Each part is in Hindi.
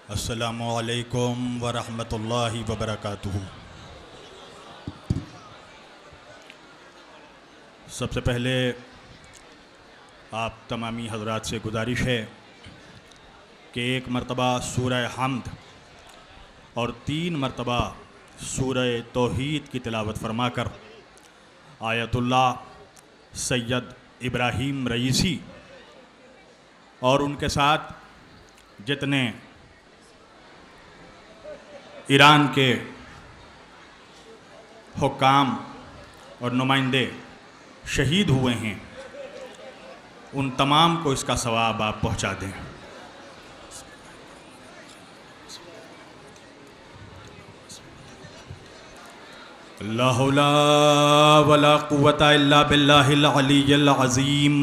अस्सलामु अलैकुम वरहमतुल्लाहि वबरकातुहू। सबसे पहले आप तमामी हजरात से गुजारिश है कि एक मरतबा सूरह हम्द और 3 मरतबा सूरह तौहीद की तिलावत फरमाकर आयतुल्लाह सैयद इब्राहीम रईसी और उनके साथ जितने ईरान के हुक्काम और नुमाइंदे शहीद हुए हैं, उन तमाम को इसका सवाब आप पहुंचा दें। ला हौला वला कुव्वता इल्ला बिल्लाहिल अलिय्यिल अज़ीम।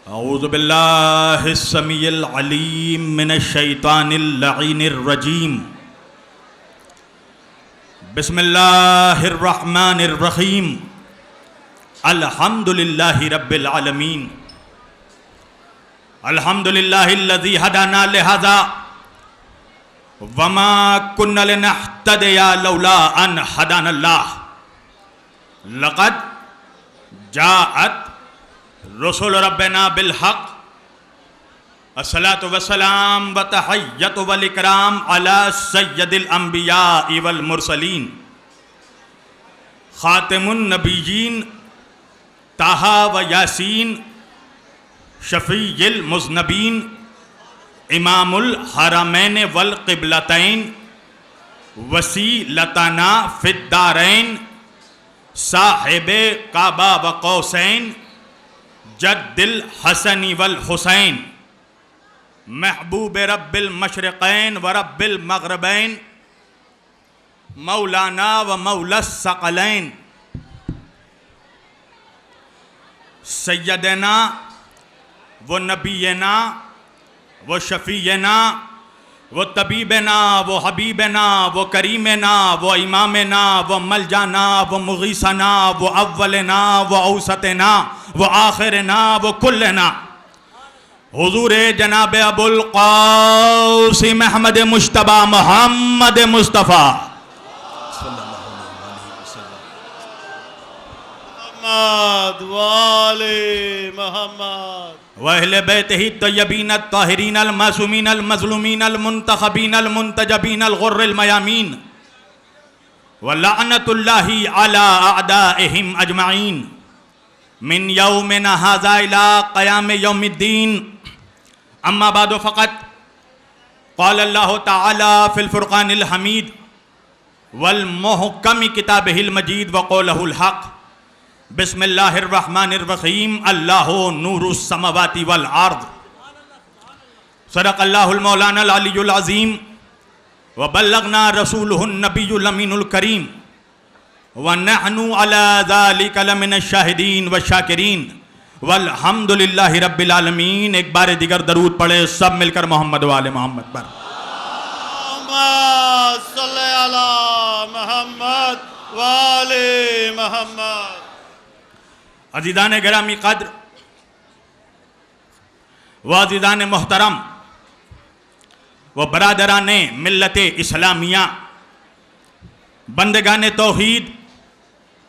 औज़ु बिल्लाहिस समीइल अलीम मिनश शैतानिर लईनिर रजीम। बिस्मिल्लाहिर रहमानिर रहीम। अल्हम्दुलिल्लाहि रब्बिल आलमीन। अल्हम्दुलिल्लाहिल्लज़ी हदाना लिहाज़ा वमा कुन्ना लिनहतदिया लौला अन हदानल्लाह। लक़द जाअत रसूल रब्बना बिल हक़। अस्सलातु वस्सलाम व तहय्यतु वल इकराम अला सय्यदिल अंबिया वल मुरसलीन खातिमुन नबिय्यीन ताहा व यासीन शफीइल मुज़नबीन इमामुल हरमैन वल क़िबलतैन वसीलतना फिद्दारैन साहिबे काबा व कौसैन जद्दिल हसनी वल हुसैन महबूब रब्बिल मशरिक़ैन व रब्बिल मग़रिबैन मौलाना व मौलस सकलैन सय्यदना व नबीना व शफ़ीना व तबीबना व हबीबना व करीमना व इमामना व मलजाना व मुग़ीसना व अव्वलना व औसतना व आखिरना व कुल्लना हुज़ूर जनाब अबुल क़ासिम अहमद मुश्तबा मोहम्मद मुस्तफ़ा व अहले बैतिही तय्यबीन अत्ताहिरीन अल मासूमीन अल मज़लूमीन अल मुंतखबीन अल मुंतजबीन अल गुर्रिल मयामीन व लअनतुल्लाहि अला अअदाइहिम अजमईन मिन यौमिना हाज़ा इला क़याम यौमिद्दीन। अम्मा बादु फ़क़त क़ाल अल्लाहु तआला फ़िल फ़ुरक़ानिल हमीद वल मुहकमी किताबिहिल मजीद व क़ौलहुल हक़। बिस्मिल्लाहिर रहमानिर रहीम। अल्लाहु नूरुस समावाति वल अर्द। सदक़ल्लाहुल मौलानाल अलियुल अज़ीम व बल्लगना रसूलुहुन नबियुल अमीनुल करीम व नहनु अला ज़ालिका लमिनश शाहिदीन व शाकिरीन वल्हम्दुलिल्लाहि रब्बिल आलमीन। एक बार दिगर दरूद पढ़े सब मिलकर मोहम्मद वाले मोहम्मद पर। सल्ले अला मोहम्मद वाले मोहम्मद। अज़ीज़ान गिरामी क़द्र व अज़ीज़ान मोहतरम व बरादरान मिल्लत इस्लामिया, बंदगान तौहीद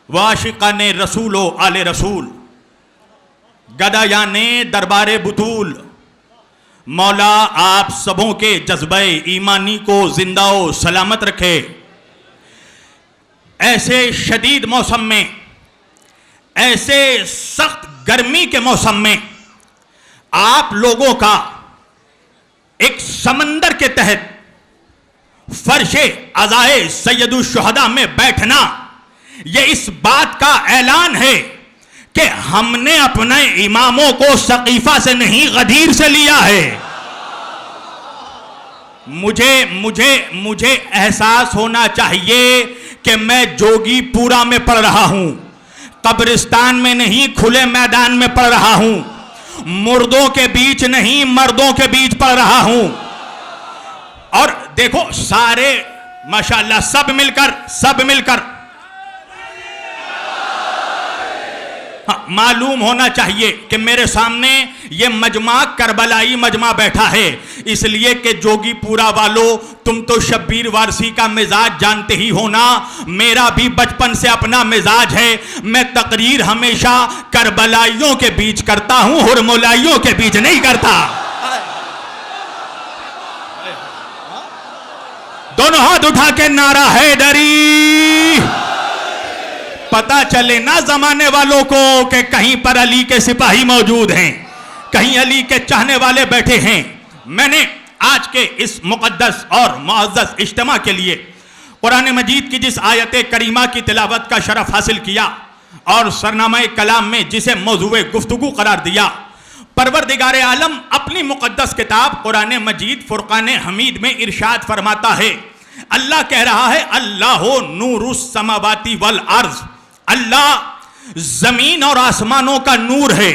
व आशिक़ान रसूल व आले रसूल, गदायाने दरबार बुतूल, मौला आप सबों के जज्बे ईमानी को जिंदा व सलामत रखे। ऐसे शदीद मौसम में, ऐसे सख्त गर्मी के मौसम में आप लोगों का एक समंदर के तहत फर्शे अज़ाए सैयदुश शुहदा में बैठना, यह इस बात का ऐलान है कि हमने अपने इमामों को सकीफा से नहीं गदीर से लिया है। मुझे एहसास होना चाहिए कि मैं जोगीपुरा में पढ़ रहा हूं, कब्रिस्तान में नहीं खुले मैदान में पढ़ रहा हूं, मुर्दों के बीच नहीं मर्दों के बीच पढ़ रहा हूं। और देखो सारे माशाअल्लाह सब मिलकर हाँ, मालूम होना चाहिए कि मेरे सामने ये मजमा करबलाई मजमा बैठा है, इसलिए कि जोगीपुरा वालों, तुम तो शब्बीर वारसी का मिजाज जानते ही हो ना। मेरा भी बचपन से अपना मिजाज है। मैं तकरीर हमेशा करबलाइयों के बीच करता हूं, हुरमुलाइयों के बीच नहीं करता। दोनों हाथ उठा के नारा हैदरी, पता चले ना जमाने वालों को कि कहीं पर अली के सिपाही मौजूद हैं, कहीं अली के चाहने वाले बैठे हैं। मैंने आज के इस मुकद्दस और मुअज़्ज़ज़ इज्तिमा के लिए कुरान मजीद की जिस आयत करीमा की तिलावत का शरफ हासिल किया और सरनामा कलाम में जिसे मौज़ूए गुफ्तगू करार दिया, परवरदिगार आलम अपनी मुकद्दस किताब कुरान मजीद फुरकान हमीद में इरशाद फरमाता है, अल्लाह कह रहा है, अल्लाहु नूरुस समावाती वल अर्ज़, अल्लाह जमीन और आसमानों का नूर है।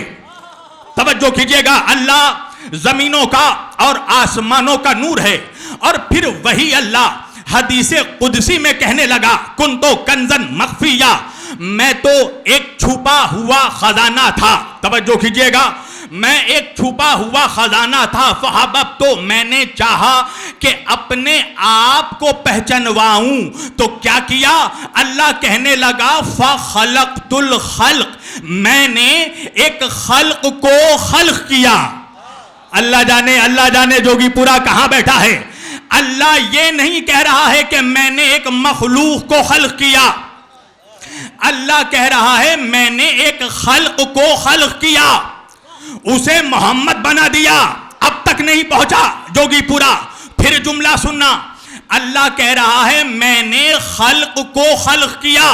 तवज्जो कीजिएगा, अल्लाह जमीनों का और आसमानों का नूर है। और फिर वही अल्लाह हदीसे कुदसी में कहने लगा, कुन तो कंजन मख्फिया, मैं तो एक छुपा हुआ खजाना था। तवज्जो कीजिएगा, मैं एक छुपा हुआ खजाना था। फहबब, तो मैंने चाहा कि अपने आप को पहचानवाऊं, तो क्या किया? अल्लाह कहने लगा, फखलक़तुल खल्क़, मैंने एक खल्क़ को खल्क़ किया। अल्लाह जाने जोगीपुरा कहां बैठा है। अल्लाह ये नहीं कह रहा है कि मैंने एक मखलूक को खल्क़ किया, अल्लाह कह रहा है मैंने एक खल्क़ को खल्क़ किया, उसे मोहम्मद बना दिया। अब तक नहीं पहुंचा जोगीपुरा, फिर जुमला सुनना, अल्लाह कह रहा है मैंने खल्क़ को खल्क़ किया।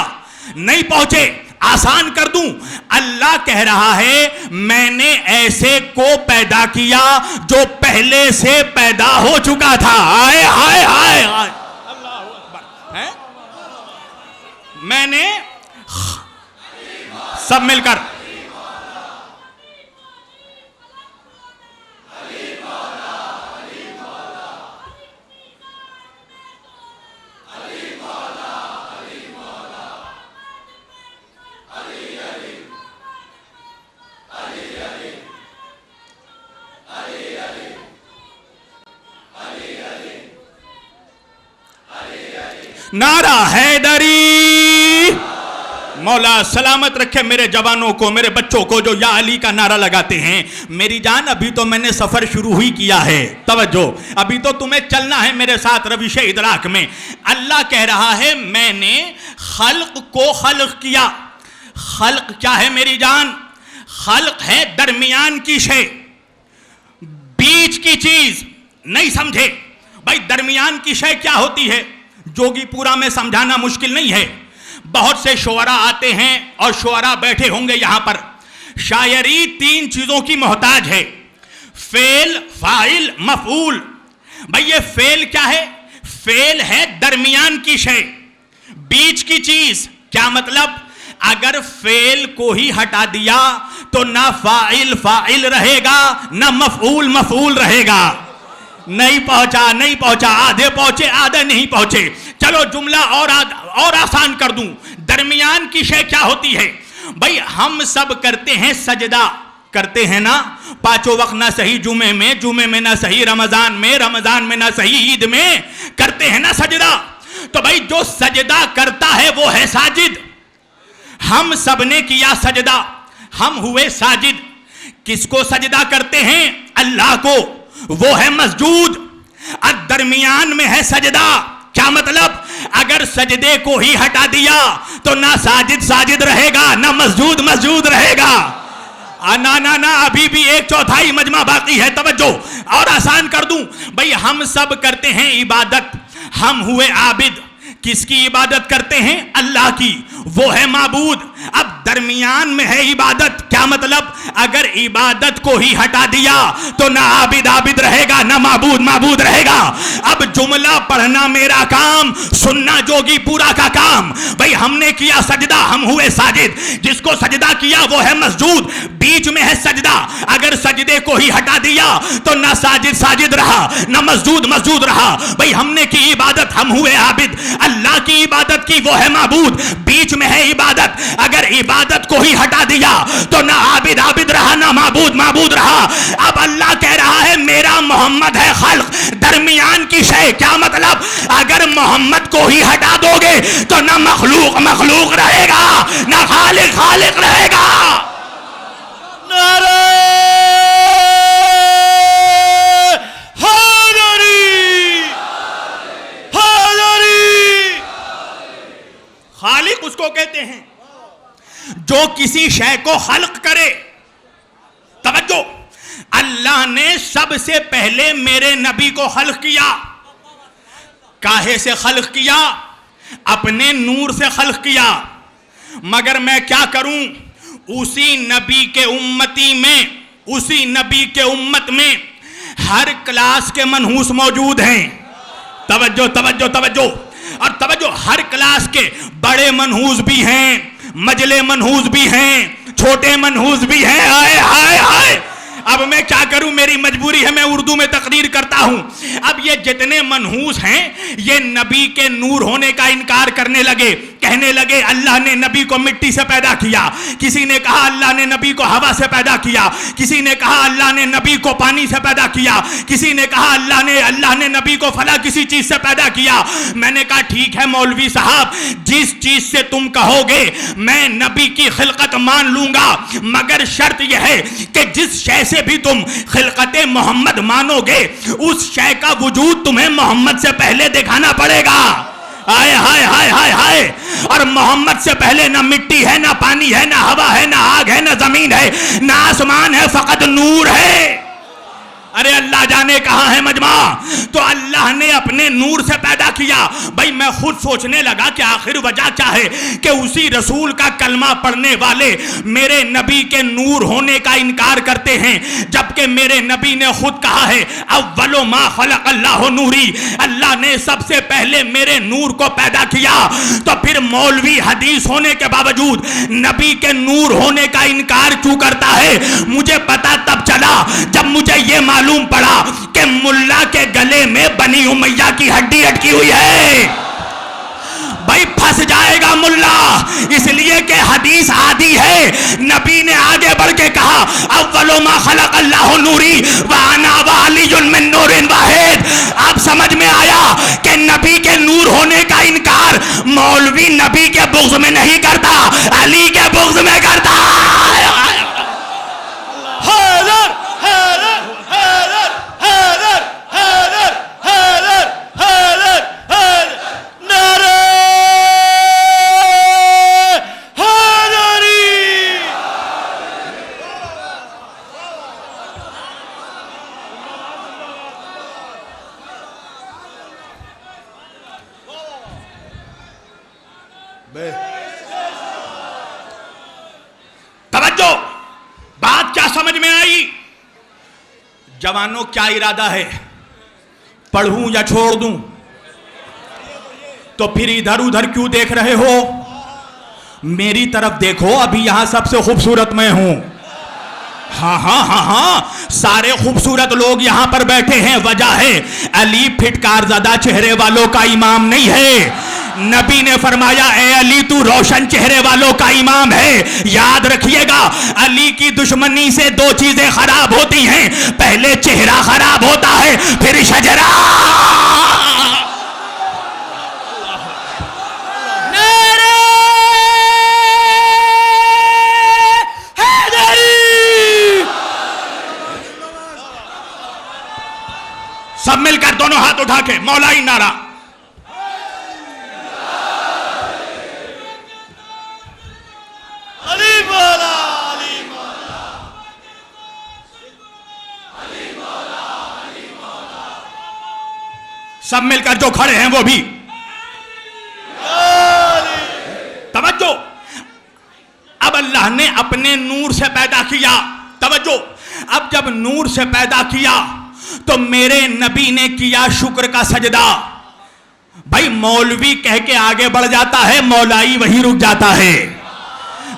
नहीं पहुंचे, आसान कर दूं, अल्लाह कह रहा है मैंने ऐसे को पैदा किया जो पहले से पैदा हो चुका था। हाय हाय हाय हाय, अल्लाह अकबर है। मैंने सब मिलकर नारा हैदरी, मौला सलामत रखे मेरे जवानों को, मेरे बच्चों को जो या अली का नारा लगाते हैं। मेरी जान, अभी तो मैंने सफर शुरू ही किया है, तवज्जो, अभी तो तुम्हें चलना है मेरे साथ रविश इदराक में। अल्लाह कह रहा है मैंने खल्क़ को खल्क़ किया। खल्क़ क्या है मेरी जान? खल्क़ है दरमियान की शे, बीच की चीज। नहीं समझे भाई, दरमियान की शे क्या होती है? जोगीपुरा में समझाना मुश्किल नहीं है। बहुत से शुअरा आते हैं और शुअरा बैठे होंगे यहां पर। शायरी तीन चीजों की मोहताज है, फेल, फाइल, मफूल। भाई ये फेल क्या है? फेल है दरमियान की शे, बीच की चीज। क्या मतलब? अगर फेल को ही हटा दिया तो ना फाइल फाइल रहेगा, ना मफूल मफूल रहेगा। नहीं पहुंचा, आधे पहुंचे, आधे नहीं पहुंचे। चलो जुमला और आसान कर दूं। दरमियान की शय क्या होती है? भाई हम सब करते हैं सजदा, करते हैं ना पांचों वक्त, ना सही जुमे में ना सही रमजान में ना सही ईद में, करते हैं ना सजदा। तो भाई जो सजदा करता है वो है साजिद। हम सब ने किया सजदा, हम हुए साजिद। किसको सजदा करते हैं? अल्लाह को, वो है मसजूद। अब दरमियान में है सजदा। क्या मतलब? अगर सजदे को ही हटा दिया तो ना साजिद साजिद रहेगा, ना मसजूद मसजूद रहेगा। ना अभी भी एक चौथाई मजमा बाकी है। तवज्जो, और आसान कर दूं, भाई हम सब करते हैं इबादत, हम हुए आबिद। किसकी इबादत करते हैं? अल्लाह की, वो है माबूद। अब दरमियान में है इबादत। क्या मतलब? अगर इबादत को ही हटा दिया तो ना आबिद आबिद रहेगा, ना माबूद माबूद रहेगा। अब जुमला पढ़ना मेरा काम, सुनना जोगीपुरा का काम। भाई हमने किया सजदा, हम हुए साजिद। जिसको सजदा किया वो है मसजूद, बीच में है सजदा। अगर सजदे को ही हटा दिया तो ना साजिद साजिद रहा, ना मसजूद मसजूद रहा। भाई हमने की इबादत, हम हुए आबिद। अल्लाह की इबादत की, वो है माबूद। बीच में है इबादत। अगर इबादत इबादत को ही हटा दिया तो ना आबिद आबिद रहा, ना माबूद माबूद रहा। अब अल्लाह कह रहा है मेरा मोहम्मद है खल्क, दरमियान की शय। क्या मतलब? अगर मोहम्मद को ही हटा दोगे तो ना मखलूक मखलूक रहेगा, ना खालिक खालिक रहेगा। नारे खालिक उसको कहते हैं जो किसी शय को खल्क करे। तवज्जो, अल्लाह ने सबसे पहले मेरे नबी को खल्क किया। काहे से खल्क किया? अपने नूर से खल्क किया। मगर मैं क्या करूं? उसी नबी के उम्मती में, उसी नबी के उम्मत में हर क्लास के मनहूस मौजूद हैं। तवज्जो तवज्जो तवज्जो, और तवज्जो, हर क्लास के बड़े मनहूस भी हैं, मजले मनहूस भी हैं, छोटे मनहूस भी हैं। हाय हाय हाय, अब मैं क्या करूं? मेरी मजबूरी है, मैं उर्दू में तकरीर करता हूं। अब ये जितने मनहूस हैं ये नबी के नूर होने का इनकार करने लगे। कहने लगे अल्लाह ने नबी को मिट्टी से पैदा किया, किसी ने कहा अल्लाह ने नबी को हवा से पैदा किया, किसी ने कहा अल्लाह ने नबी को पानी से पैदा किया, किसी ने कहा अल्लाह ने नबी को फला किसी चीज से पैदा किया। मैंने कहा ठीक है मौलवी साहब, जिस चीज से तुम कहोगे मैं नबी की खिलकत मान लूंगा, मगर शर्त यह है कि जिस शय से भी तुम खिलकत मोहम्मद मानोगे उस शय का वजूद तुम्हें मोहम्मद से पहले दिखाना पड़ेगा। हाय हाय हाय हाय हाय, और मोहम्मद से पहले ना मिट्टी है, ना पानी है, ना हवा है, ना आग है, ना जमीन है, ना आसमान है, फकत नूर है। अरे अल्लाह जाने कहां है मजमा। तो अल्लाह ने अपने नूर से पैदा किया। भाई मैं खुद सोचने लगा कि आखिर वजह क्या है कि उसी रसूल का कलमा पढ़ने वाले मेरे नबी के नूर होने का इनकार करते हैं, जबकि मेरे नबी ने खुद कहा है अव्वलो मा खलक अल्लाह नूरी, अल्लाह ने सबसे पहले मेरे नूर को पैदा किया। तो फिर मौलवी हदीस होने के बावजूद नबी के नूर होने का इनकार क्यों करता है? मुझे पता तब चला जब मुझे ये मालूम पड़ा कि मुल्ला के गले में बनी उमैया की हड्डी अटकी हुई है। भाई फंस जाएगा मुल्ला, इसलिए कि हदीस आदि है। नबी ने आगे बढ़ के कहा अव्वलो मा खलक अल्लाह नूरी व अना व अलीयुन मिन नूरिन वाहिद। अब समझ में आया कि नबी के नूर होने का इनकार मौलवी नबी के बुग़्ज़ में नहीं करता, अली के बुग़्ज़ में करता। हैदर हैदर हैदर हैदर हैदर हैदर हैदर हैदर, नारे हैदरी। तवज्जो, बात क्या समझ में आई? जवानों क्या इरादा है? पढ़ूं या छोड़ दूं? तो फिर इधर उधर क्यों देख रहे हो? मेरी तरफ देखो, अभी यहां सबसे खूबसूरत मैं हूं। हाँ हाँ हाँ हाँ, सारे खूबसूरत लोग यहां पर बैठे हैं। वजह है अली फिटकार ज़दा चेहरे वालों का इमाम नहीं है। नबी ने फरमाया ए अली तू रोशन चेहरे वालों का इमाम है। याद रखिएगा, अली की दुश्मनी से दो चीजें खराब होती हैं, पहले चेहरा खराब होता है, फिर शजरा। सब मिलकर दोनों हाथ उठा के मौलाई नारा। अली मौला अली मौला अली मौला अली मौला। सब मिलकर जो खड़े हैं वो भी तवज्जो। अब अल्लाह ने अपने नूर से पैदा किया। तवज्जो, अब जब नूर से पैदा किया तो मेरे नबी ने किया शुक्र का सजदा। भाई मौलवी कह के आगे बढ़ जाता है, मौलाई वहीं रुक जाता है।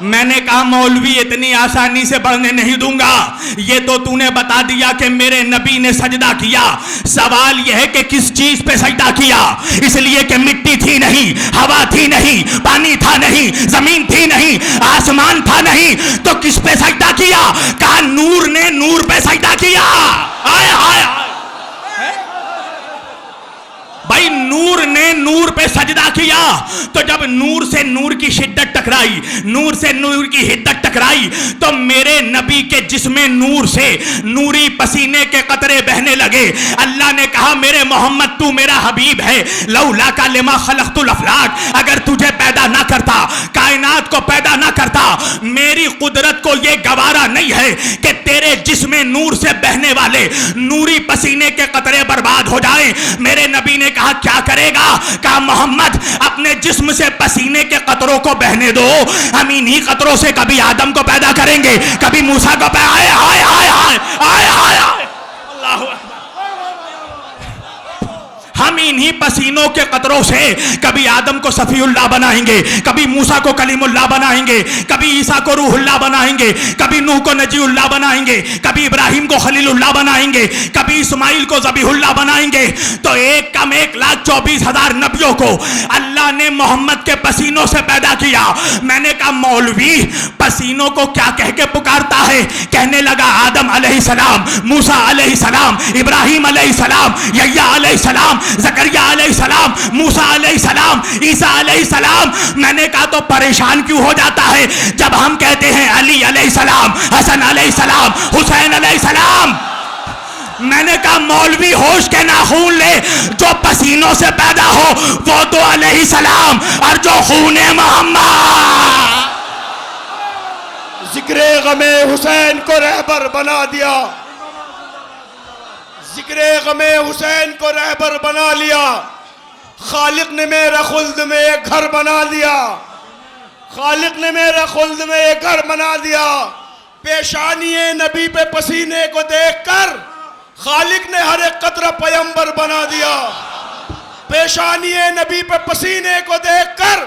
मैंने कहा मौलवी इतनी आसानी से बढ़ने नहीं दूंगा। ये तो तूने बता दिया कि मेरे नबी ने सजदा किया, सवाल यह है कि किस चीज पे सजदा किया? इसलिए कि मिट्टी थी नहीं, हवा थी नहीं, पानी था नहीं, जमीन थी नहीं, आसमान था नहीं, तो किस पे सजदा किया? कहा नूर ने नूर पे सजदा किया। आय हाय हाय, भाई नूर ने नूर पे सजदा किया। तो जब नूर से नूर की शिद्दत टकराई, नूर से नूर की हिद्दत टकराई, तो मेरे नबी के जिस्म नूर से नूरी पसीने के कतरे बहने लगे। अल्लाह ने कहा मेरे मोहम्मद तू मेरा हबीब है, लौला का लिमा खलक़तुल अफ़लाक, अगर तुझे पैदा ना करता, कायनात को पैदा ना करता, मेरी कुदरत को यह गवारा नहीं है कि तेरे जिस्म नूर से बहने वाले नूरी पसीने के कतरे बर्बाद हो जाएं। मेरे नबी ने कहा क्या करेगा? कहा मोहम्मद अपने जिस्म से पसीने के कतरों को बहने दो, हम इन्हीं कतरों से कभी आदम को पैदा करेंगे, कभी मूसा को पैदा। आए हाय हाय हाय हाय हाय हाय, अल्लाहु अकबर। हम इन्हीं पसीनों के कतरों से कभी आदम को सफीउल्लाह बनाएंगे, कभी मूसा को कलीमुल्लाह बनाएंगे, कभी ईसा को रूहुल्लाह बनाएंगे, कभी नूह को नजीउल्लाह बनाएंगे, कभी इब्राहिम को खलीलुल्लाह बनाएंगे, कभी इस्माइल को ज़बीहुल्लाह बनाएंगे। तो एक कम 1,24,000 नबियों को अल्लाह ने मोहम्मद के पसीनों से पैदा किया। मैंने कहा मौलवी पसीनों को क्या कह के पुकारता है? कहने लगा आदम अलैहिस्सलाम, मूसा अलैहिस्सलाम, इब्राहिम अलैहिस्सलाम, यह्या अलैहिस्सलाम, ज़करिया अलैहिस्सलाम, मूसा अलैहिस्सलाम, ईसा अलैहिस्सलाम। मैंने कहा तो परेशान क्यों हो जाता है जब हम कहते हैं अली अलैहिस्सलाम, हसन अलैहिस्सलाम, हुसैन अलैहिस्सलाम? मैंने कहा मौलवी होश के नाखून ले, जो पसीनों से पैदा हो वो तो अलैहिस्सलाम, और जो खूने मोहम्मद। जिक्रे गमे हुसैन को रहबर बना दिया, जिक्रे गमे हुसैन को रहबर बना लिया। खालिक ने मेरा खुल्द में एक घर बना दिया, खालिक ने मेरा खुल्द में एक घर बना दिया। पेशानी नबी पे पसीने को देखकर खालिक ने हर एक कतरा पैगंबर बना दिया। पेशानी नबी पे पसीने को देखकर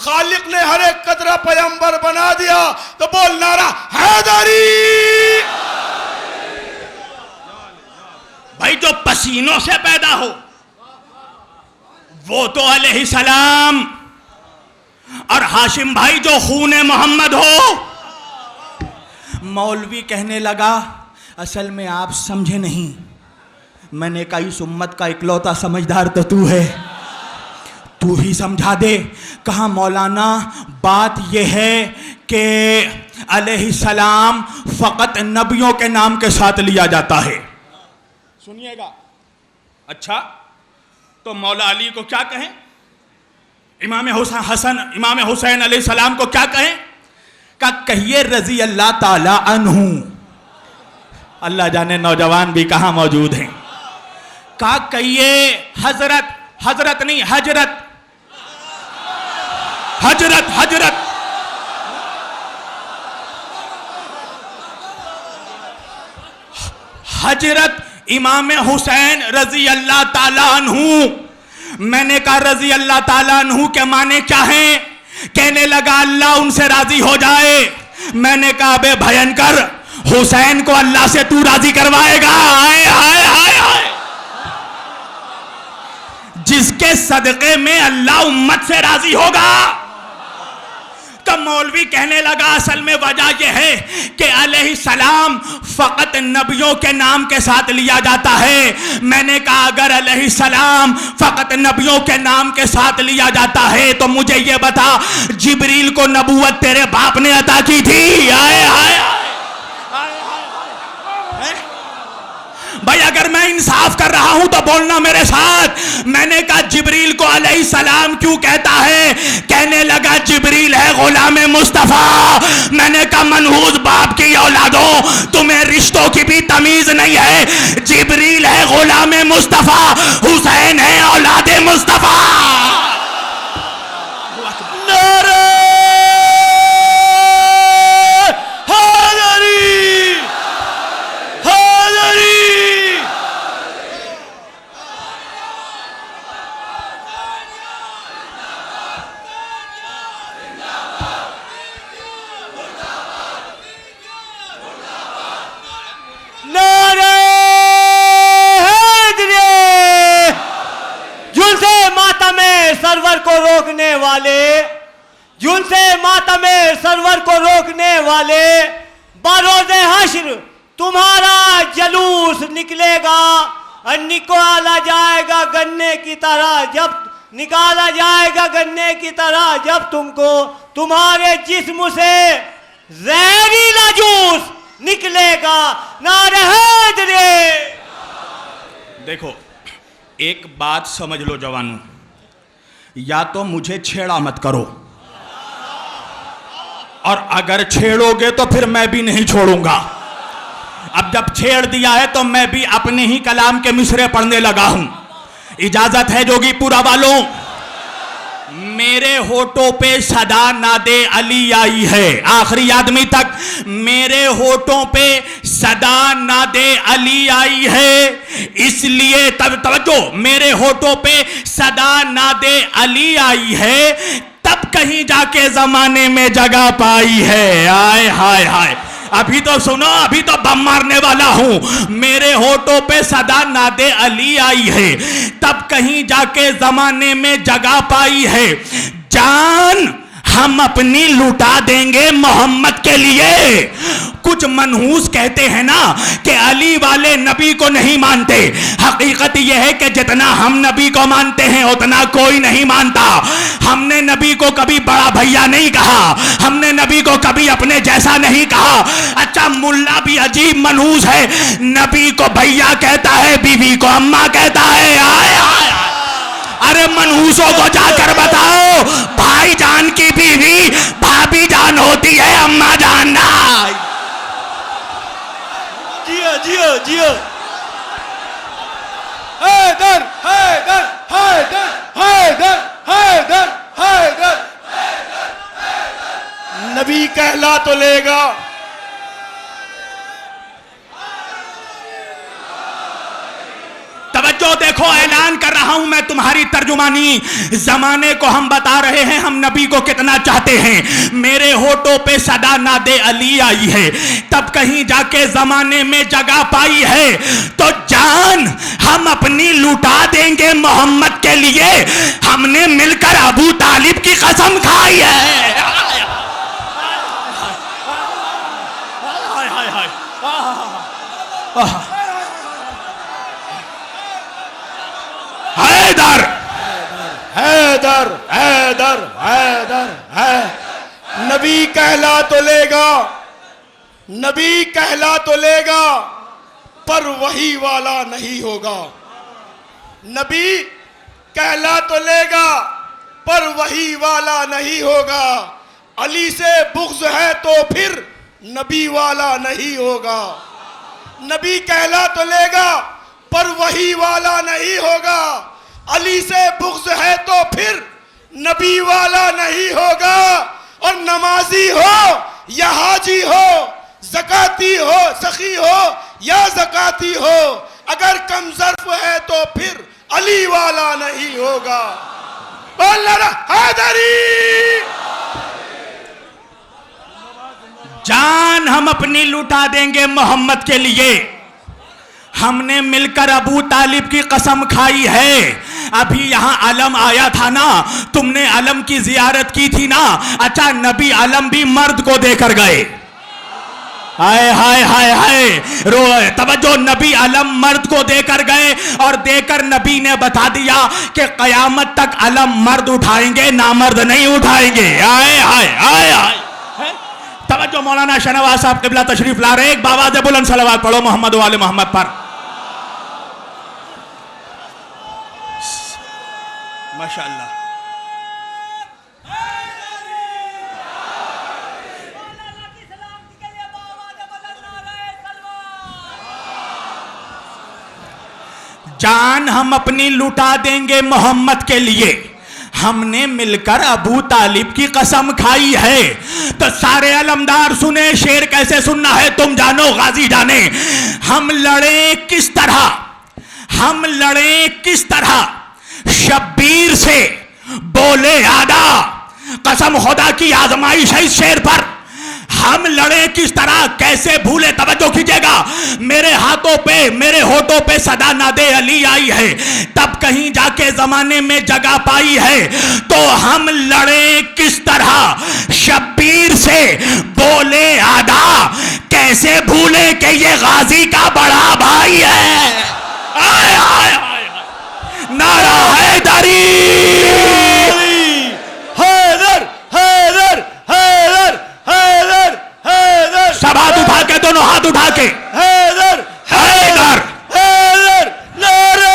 खालिक ने हर एक कतरा पैगंबर बना दिया। तो बोल नारा हैदरी। भाई जो पसीनों से पैदा हो वो तो अलैहिस्सलाम, और हाशिम भाई जो खूने मोहम्मद हो। मौलवी कहने लगा असल में आप समझे नहीं। मैंने कहा इस उम्मत का इकलौता समझदार तो तू है, तू ही समझा दे। कहा मौलाना बात यह है कि अलैहिस्सलाम फकत नबियों के नाम के साथ लिया जाता है। सुनिएगा, अच्छा तो मौला अली को क्या कहें? इमाम हुसैन अलैहिस्सलाम को क्या कहें? का कहिए रजी अल्लाह ताला अन्हु। अल्लाह जाने नौजवान भी कहां मौजूद हैं। का कहिए हजरत, हजरत नहीं हजरत, हजरत हजरत हजरत इमाम हुसैन रजी अल्लाह ताला अन्हु। मैंने कहा रजी अल्लाह ताला अन्हु के माने क्या हैं? कहने लगा अल्लाह उनसे राजी हो जाए। मैंने कहा बे भयंकर, हुसैन को अल्लाह से तू राजी करवाएगा? हाय हाय हाय हाय, जिसके सदके में अल्लाह उम्मत से राजी होगा। तो मौलवी कहने लगा असल में वजह यह है कि अलैहिस्सलाम फकत नबियों के नाम के साथ लिया जाता है। मैंने कहा अगर अलैहिस्सलाम फकत नबियों के नाम के साथ लिया जाता है तो मुझे यह बता जिब्रील को नबूवत तेरे बाप ने अता की थी? आए हाय भाई, अगर मैं इंसाफ कर रहा हूं तो बोलना मेरे साथ। मैंने कहा जिब्रील को अलैहिस्सलाम क्यों कहता है? कहने लगा जिब्रील है गुलाम मुस्तफा। मैंने कहा मनहूस बाप की औलादों, तुम्हें रिश्तों की भी तमीज नहीं है। जिब्रील है गुलाम मुस्तफा, हुसैन है औलाद मुस्तफा। नारे सरवर को रोकने वाले, बरोज़े हश्र तुम्हारा जलूस निकलेगा और निकाला जाएगा गन्ने की तरह। जब निकाला जाएगा गन्ने की तरह, जब तुमको तुम्हारे जिस्म से जहरीला जूस निकलेगा। नारे हैदरी। देखो, एक बात समझ लो जवानों, या तो मुझे छेड़ा मत करो, और अगर छेड़ोगे तो फिर मैं भी नहीं छोड़ूंगा। अब जब छेड़ दिया है तो मैं भी अपने ही कलाम के मिसरे पढ़ने लगा हूं। इजाजत है जोगीपुरा वालों? मेरे होठों पे सदा नादे अली आई है, आखिरी आदमी तक। मेरे होठों पे सदा नादे अली आई है, इसलिए तब तवज्जो, मेरे होठों पे सदा नादे अली आई है, तब कहीं जाके जमाने में जगह पाई है। आय हाय हाय, अभी तो सुनो, अभी तो बम मारने वाला हूं। मेरे होठों पे सदा नादे अली आई है, तब कहीं जाके जमाने में जगह पाई है। जान हम अपनी लुटा देंगे मोहम्मद के लिए। कुछ मनहूस कहते हैं ना कि अली वाले नबी को नहीं मानते। हकीकत यह है कि जितना हम नबी को मानते हैं उतना कोई नहीं मानता। हमने नबी को कभी बड़ा भैया नहीं कहा, हमने नबी को कभी अपने जैसा नहीं कहा। अच्छा, मुल्ला भी अजीब मनहूस है, नबी को भैया कहता है, बीवी को अम्मा कहता है। आए आए, अरे मनहूसों को जाकर बताओ, भाई जान की बीवी भाभी जान होती है, अम्मा जान नहीं। जियो जियो जियो। हैदर हैदर हैदर हैदर हैदर हैदर, नबी कहला तो लेगा। तवज्जो देखो, ऐलान कर रहा हूं मैं तुम्हारी तर्जुमानी। जमाने को हम बता रहे हैं हम नबी को कितना चाहते हैं। मेरे होठों पे सदा नादे अली आई है, तब कहीं जाके जमाने में जगह पाई है। तो जान हम अपनी लुटा देंगे मोहम्मद के लिए, हमने मिलकर अबू तालिब की कसम खाई है। हैदर हैदर हैदर हैदर है, नबी कहला तो लेगा, नबी कहला तो लेगा, पर वही वाला नहीं होगा। नबी कहला तो लेगा, पर वही वाला नहीं होगा। अली से बुग़्ज़ है तो फिर नबी वाला नहीं होगा। नबी कहला तो लेगा, पर वही वाला नहीं होगा। अली से बुग़्ज़ है तो फिर नबी वाला नहीं होगा। और नमाजी हो या हाजी हो, ज़काती हो, सखी हो या ज़काती हो, अगर कम ज़र्फ़ है तो फिर अली वाला नहीं होगा। हैदरी। जान हम अपनी लुटा देंगे मोहम्मद के लिए, हमने मिलकर अबू तालिब की कसम खाई है। अभी यहाँ अलम आया था ना, तुमने अलम की जियारत की थी ना। अच्छा, नबी अलम भी मर्द को देकर गए। हाय हाय हाय हाय, रो तवज्जो, नबी अलम मर्द को देकर गए, और देकर नबी ने बता दिया कि कयामत तक अलम मर्द उठाएंगे, नामर्द नहीं उठाएंगे। हाय हाय हाय हाय। तवज्जो, मौलाना शहनवाज साहब क़िबला तशरीफ ला रहे, एक बाबा से बुलंद सलवात पढ़ो मोहम्मद वाले मोहम्मद पर। माशाअल्लाह। जान हम अपनी लुटा देंगे मोहम्मद के लिए, हमने मिलकर अबू तालिब की कसम खाई है। तो सारे अलमदार सुने, शेर कैसे सुनना है तुम जानो, गाजी जाने। हम लड़े किस तरह, हम लड़े किस तरह, शब्बीर से बोले आदा, कसम खुदा की आजमाइश है इस शेर पर। हम लड़े किस तरह, कैसे भूले। तवज्जो कीजिएगा, मेरे हाथों पे, मेरे होठों पे सदा नादे अली आई है, तब कहीं जाके जमाने में जगह पाई है। तो हम लड़े किस तरह, शब्बीर से बोले आदा, कैसे भूले कि ये गाजी का बड़ा भाई है। आए आए आए, नारा हैदरी, हैदर हैदर हैदर हैदर हैदर। सब हाथ उठा के, दोनों हाथ उठा के, हैदर हैदर हैदर, नारे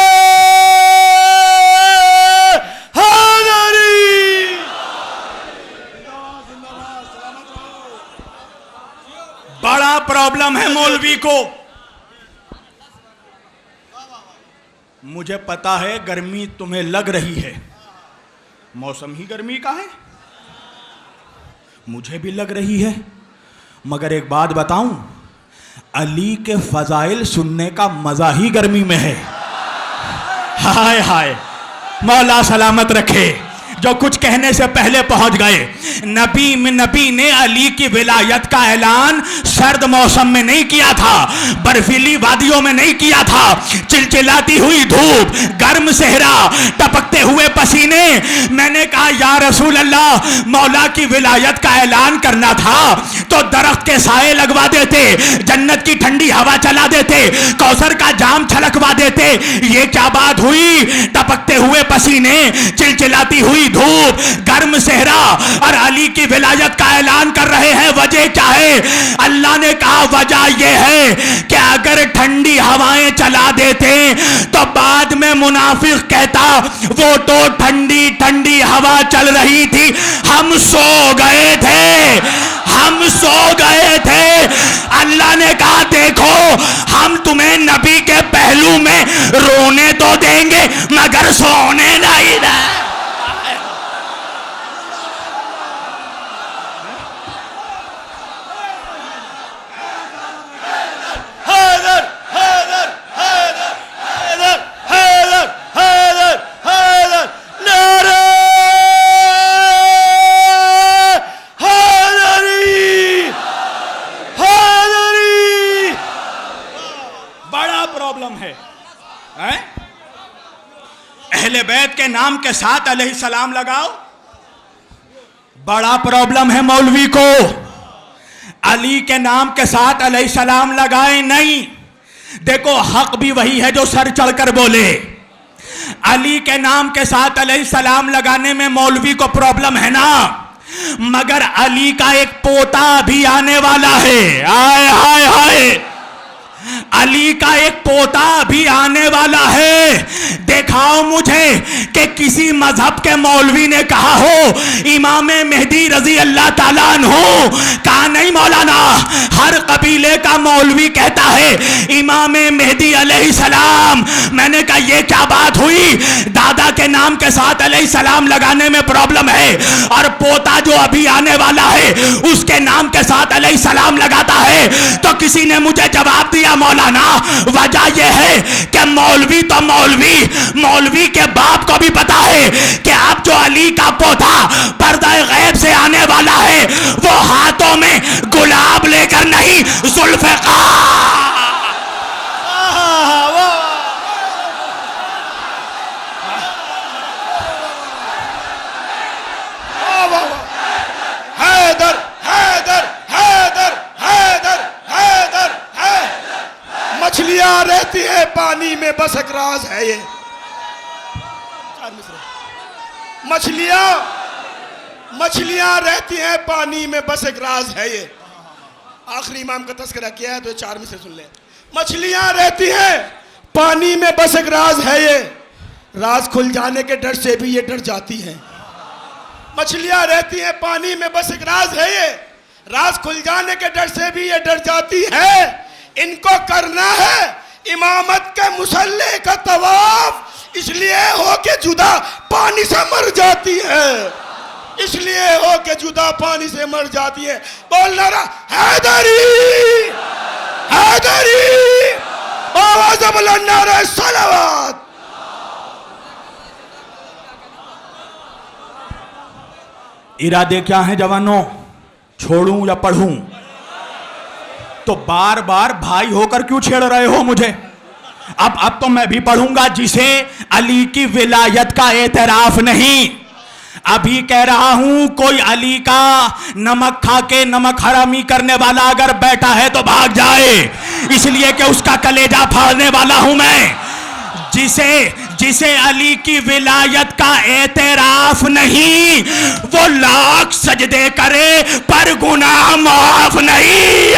हैदरी। बड़ा प्रॉब्लम है मौलवी को। मुझे पता है गर्मी तुम्हें लग रही है, मौसम ही गर्मी का है, मुझे भी लग रही है। मगर एक बात बताऊं, अली के फजाइल सुनने का मजा ही गर्मी में है। हाय हाय, मौला सलामत रखे। जो कुछ कहने से पहले पहुंच गए। नबी ने अली की विलायत का ऐलान सर्द मौसम में नहीं किया था, बर्फीली वादियों में नहीं किया था। चिलचिलाती हुई धूप, गर्म सेहरा, टपकते हुए पसीने। मैंने कहा या रसूल अल्लाह, मौला की विलायत का ऐलान करना था तो दरख्त के साए लगवा देते, जन्नत की ठंडी हवा चला देते, कौसर का जाम छलकवा देते। ये क्या बात हुई, टपकते हुए पसीने, चिलचिलाती हुई धूप, गर्म सेहरा और अली की विलायत का ऐलान कर रहे हैं। वजह क्या है? अल्लाह ने कहा वजह यह है कि अगर ठंडी हवाएं चला देते तो बाद में मुनाफिक कहता वो तो ठंडी ठंडी हवा चल रही थी, हम सो गए थे, हम सो गए थे। अल्लाह ने कहा देखो, हम तुम्हें नबी के पहलू में रोने तो देंगे मगर सोने नहीं देंगे। अहले बैत के नाम के साथ अलैहिस्सलाम लगाओ, बड़ा प्रॉब्लम है मौलवी को। अली के नाम के साथ अलैहिस्सलाम लगाए नहीं। देखो हक भी वही है जो सर चढ़कर बोले। अली के नाम के साथ अलैहिस्सलाम लगाने में मौलवी को प्रॉब्लम है ना, मगर अली का एक पोता भी आने वाला है। आए हाय हाय, अली का एक पोता भी आने वाला है। दिखाओ मुझे कि किसी मजहब के मौलवी ने कहा हो इमाम मेहदी रजी अल्लाह ताला अन्हु। कहा नहीं मौलाना, हर कबीले का मौलवी कहता है इमाम मेहदी अलैहिस्सलाम। मैंने कहा ये क्या बात हुई, दादा के नाम के साथ अलैहिस्सलाम लगाने में प्रॉब्लम है और पोता जो अभी आने वाला है उसके नाम के साथ अलैहिस्सलाम लगाता है। तो किसी ने मुझे जवाब दिया मौलाना वजह यह है कि मौलवी तो मौलवी के बाप को भी पता है कि अब जो अली का पोता पर्दा गैब से आने वाला है वो हाथों में गुलाब लेकर नहीं, जुल्फ़िकार। हैदर हैदर हैदर हैदर हैदर है। मछलियां रहती है पानी में, बस एक राज है ये। मछलियां रहती हैं पानी में, बस एक राज है ये। आखिरी इमाम का तस्करा किया है तो 4 मिसरे सुन ले। मछलियां रहती हैं पानी में, बस एक राज है ये। राज खुल जाने के डर से भी ये डर जाती हैं। मछलियां रहती हैं पानी में, बस एक राज है ये। राज खुल जाने के डर से भी ये डर जाती है। इनको करना है इमामत के मुसल्ले का तवाफ, इसलिए हो के जुदा पानी से मर जाती है, इसलिए हो के जुदा पानी से मर जाती है। बोलना रहा हैदरी हैदरी, आवाज़ बुलंद नारे सलावत। इरादे क्या हैं जवानों, छोड़ूं या पढ़ूं? तो बार बार भाई होकर क्यों छेड़ रहे हो मुझे? अब तो मैं भी पढ़ूंगा, जिसे अली की विलायत का एतराफ नहीं। अभी कह रहा हूं, कोई अली का नमक खा के नमक हरामी करने वाला अगर बैठा है तो भाग जाए, इसलिए कि उसका कलेजा फाड़ने वाला हूं मैं। जिसे अली की विलायत का एतराफ नहीं, वो लाख सजदे करे पर गुनाह माफ नहीं।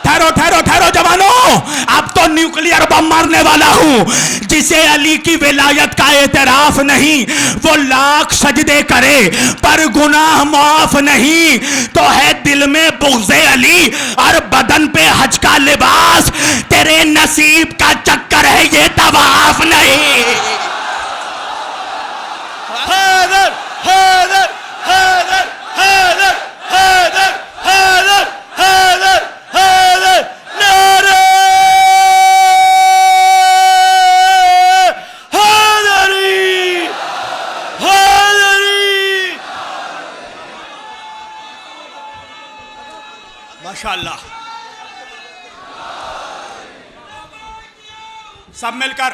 ठहरो ठहरो ठहरो जवानों, अब तो न्यूक्लियर बम मारने वाला हूं। जिसे अली की विलायत का एतराफ नहीं, वो लाख सजदे करे पर गुनाह माफ नहीं। तो है दिल में बुग़्ज़े अली और बदन पे हज का लिबास, तेरे नसीब का चक्कर है ये तवाफ नहीं। हैदर हैदर हैदर हैदर हैदर हैदर हैदर हैदर नारे हैदरी हैदरी। माशाअल्लाह, सब मिलकर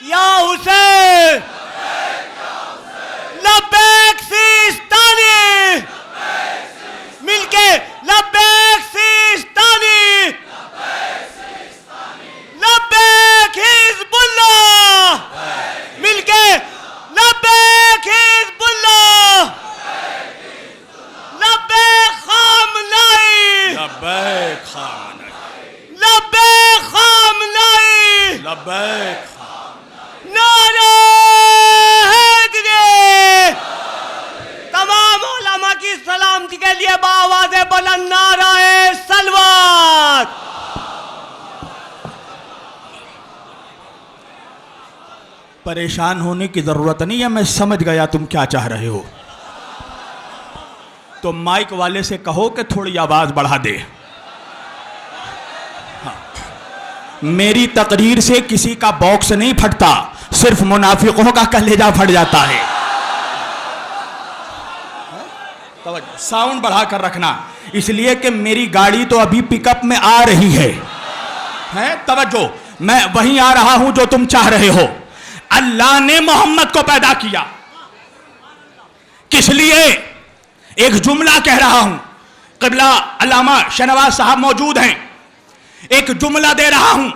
या हुसैन लब्बैक सिस्तानी, मिलके लब्बैक सिस्तानी, लब्बैक हिज़्बुल्लाह, मिलके लब्बैक हिज़्बुल्लाह, लब्बैक खामनाई, लब्बैक खामनाई, लब्बैक खामनाई, लब्बैक। नारे हैदरी। तमाम उलमा की सलामती के लिए बावाज़े बुलंद नाराए सलवात। परेशान होने की जरूरत नहीं है, मैं समझ गया तुम क्या चाह रहे हो। तो माइक वाले से कहो कि थोड़ी आवाज बढ़ा दे। हाँ। मेरी तकरीर से किसी का बॉक्स नहीं फटता, सिर्फ मुनाफिकों का कलेजा फट जाता है। साउंड बढ़ा कर रखना, इसलिए कि मेरी गाड़ी तो अभी पिकअप में आ रही है। तवज्जो, मैं वहीं आ रहा हूं जो तुम चाह रहे हो। अल्लाह ने मोहम्मद को पैदा किया किस लिए? एक जुमला कह रहा हूं, क़िबला अल्लामा शहनवाज साहब मौजूद हैं, एक जुमला दे रहा हूं।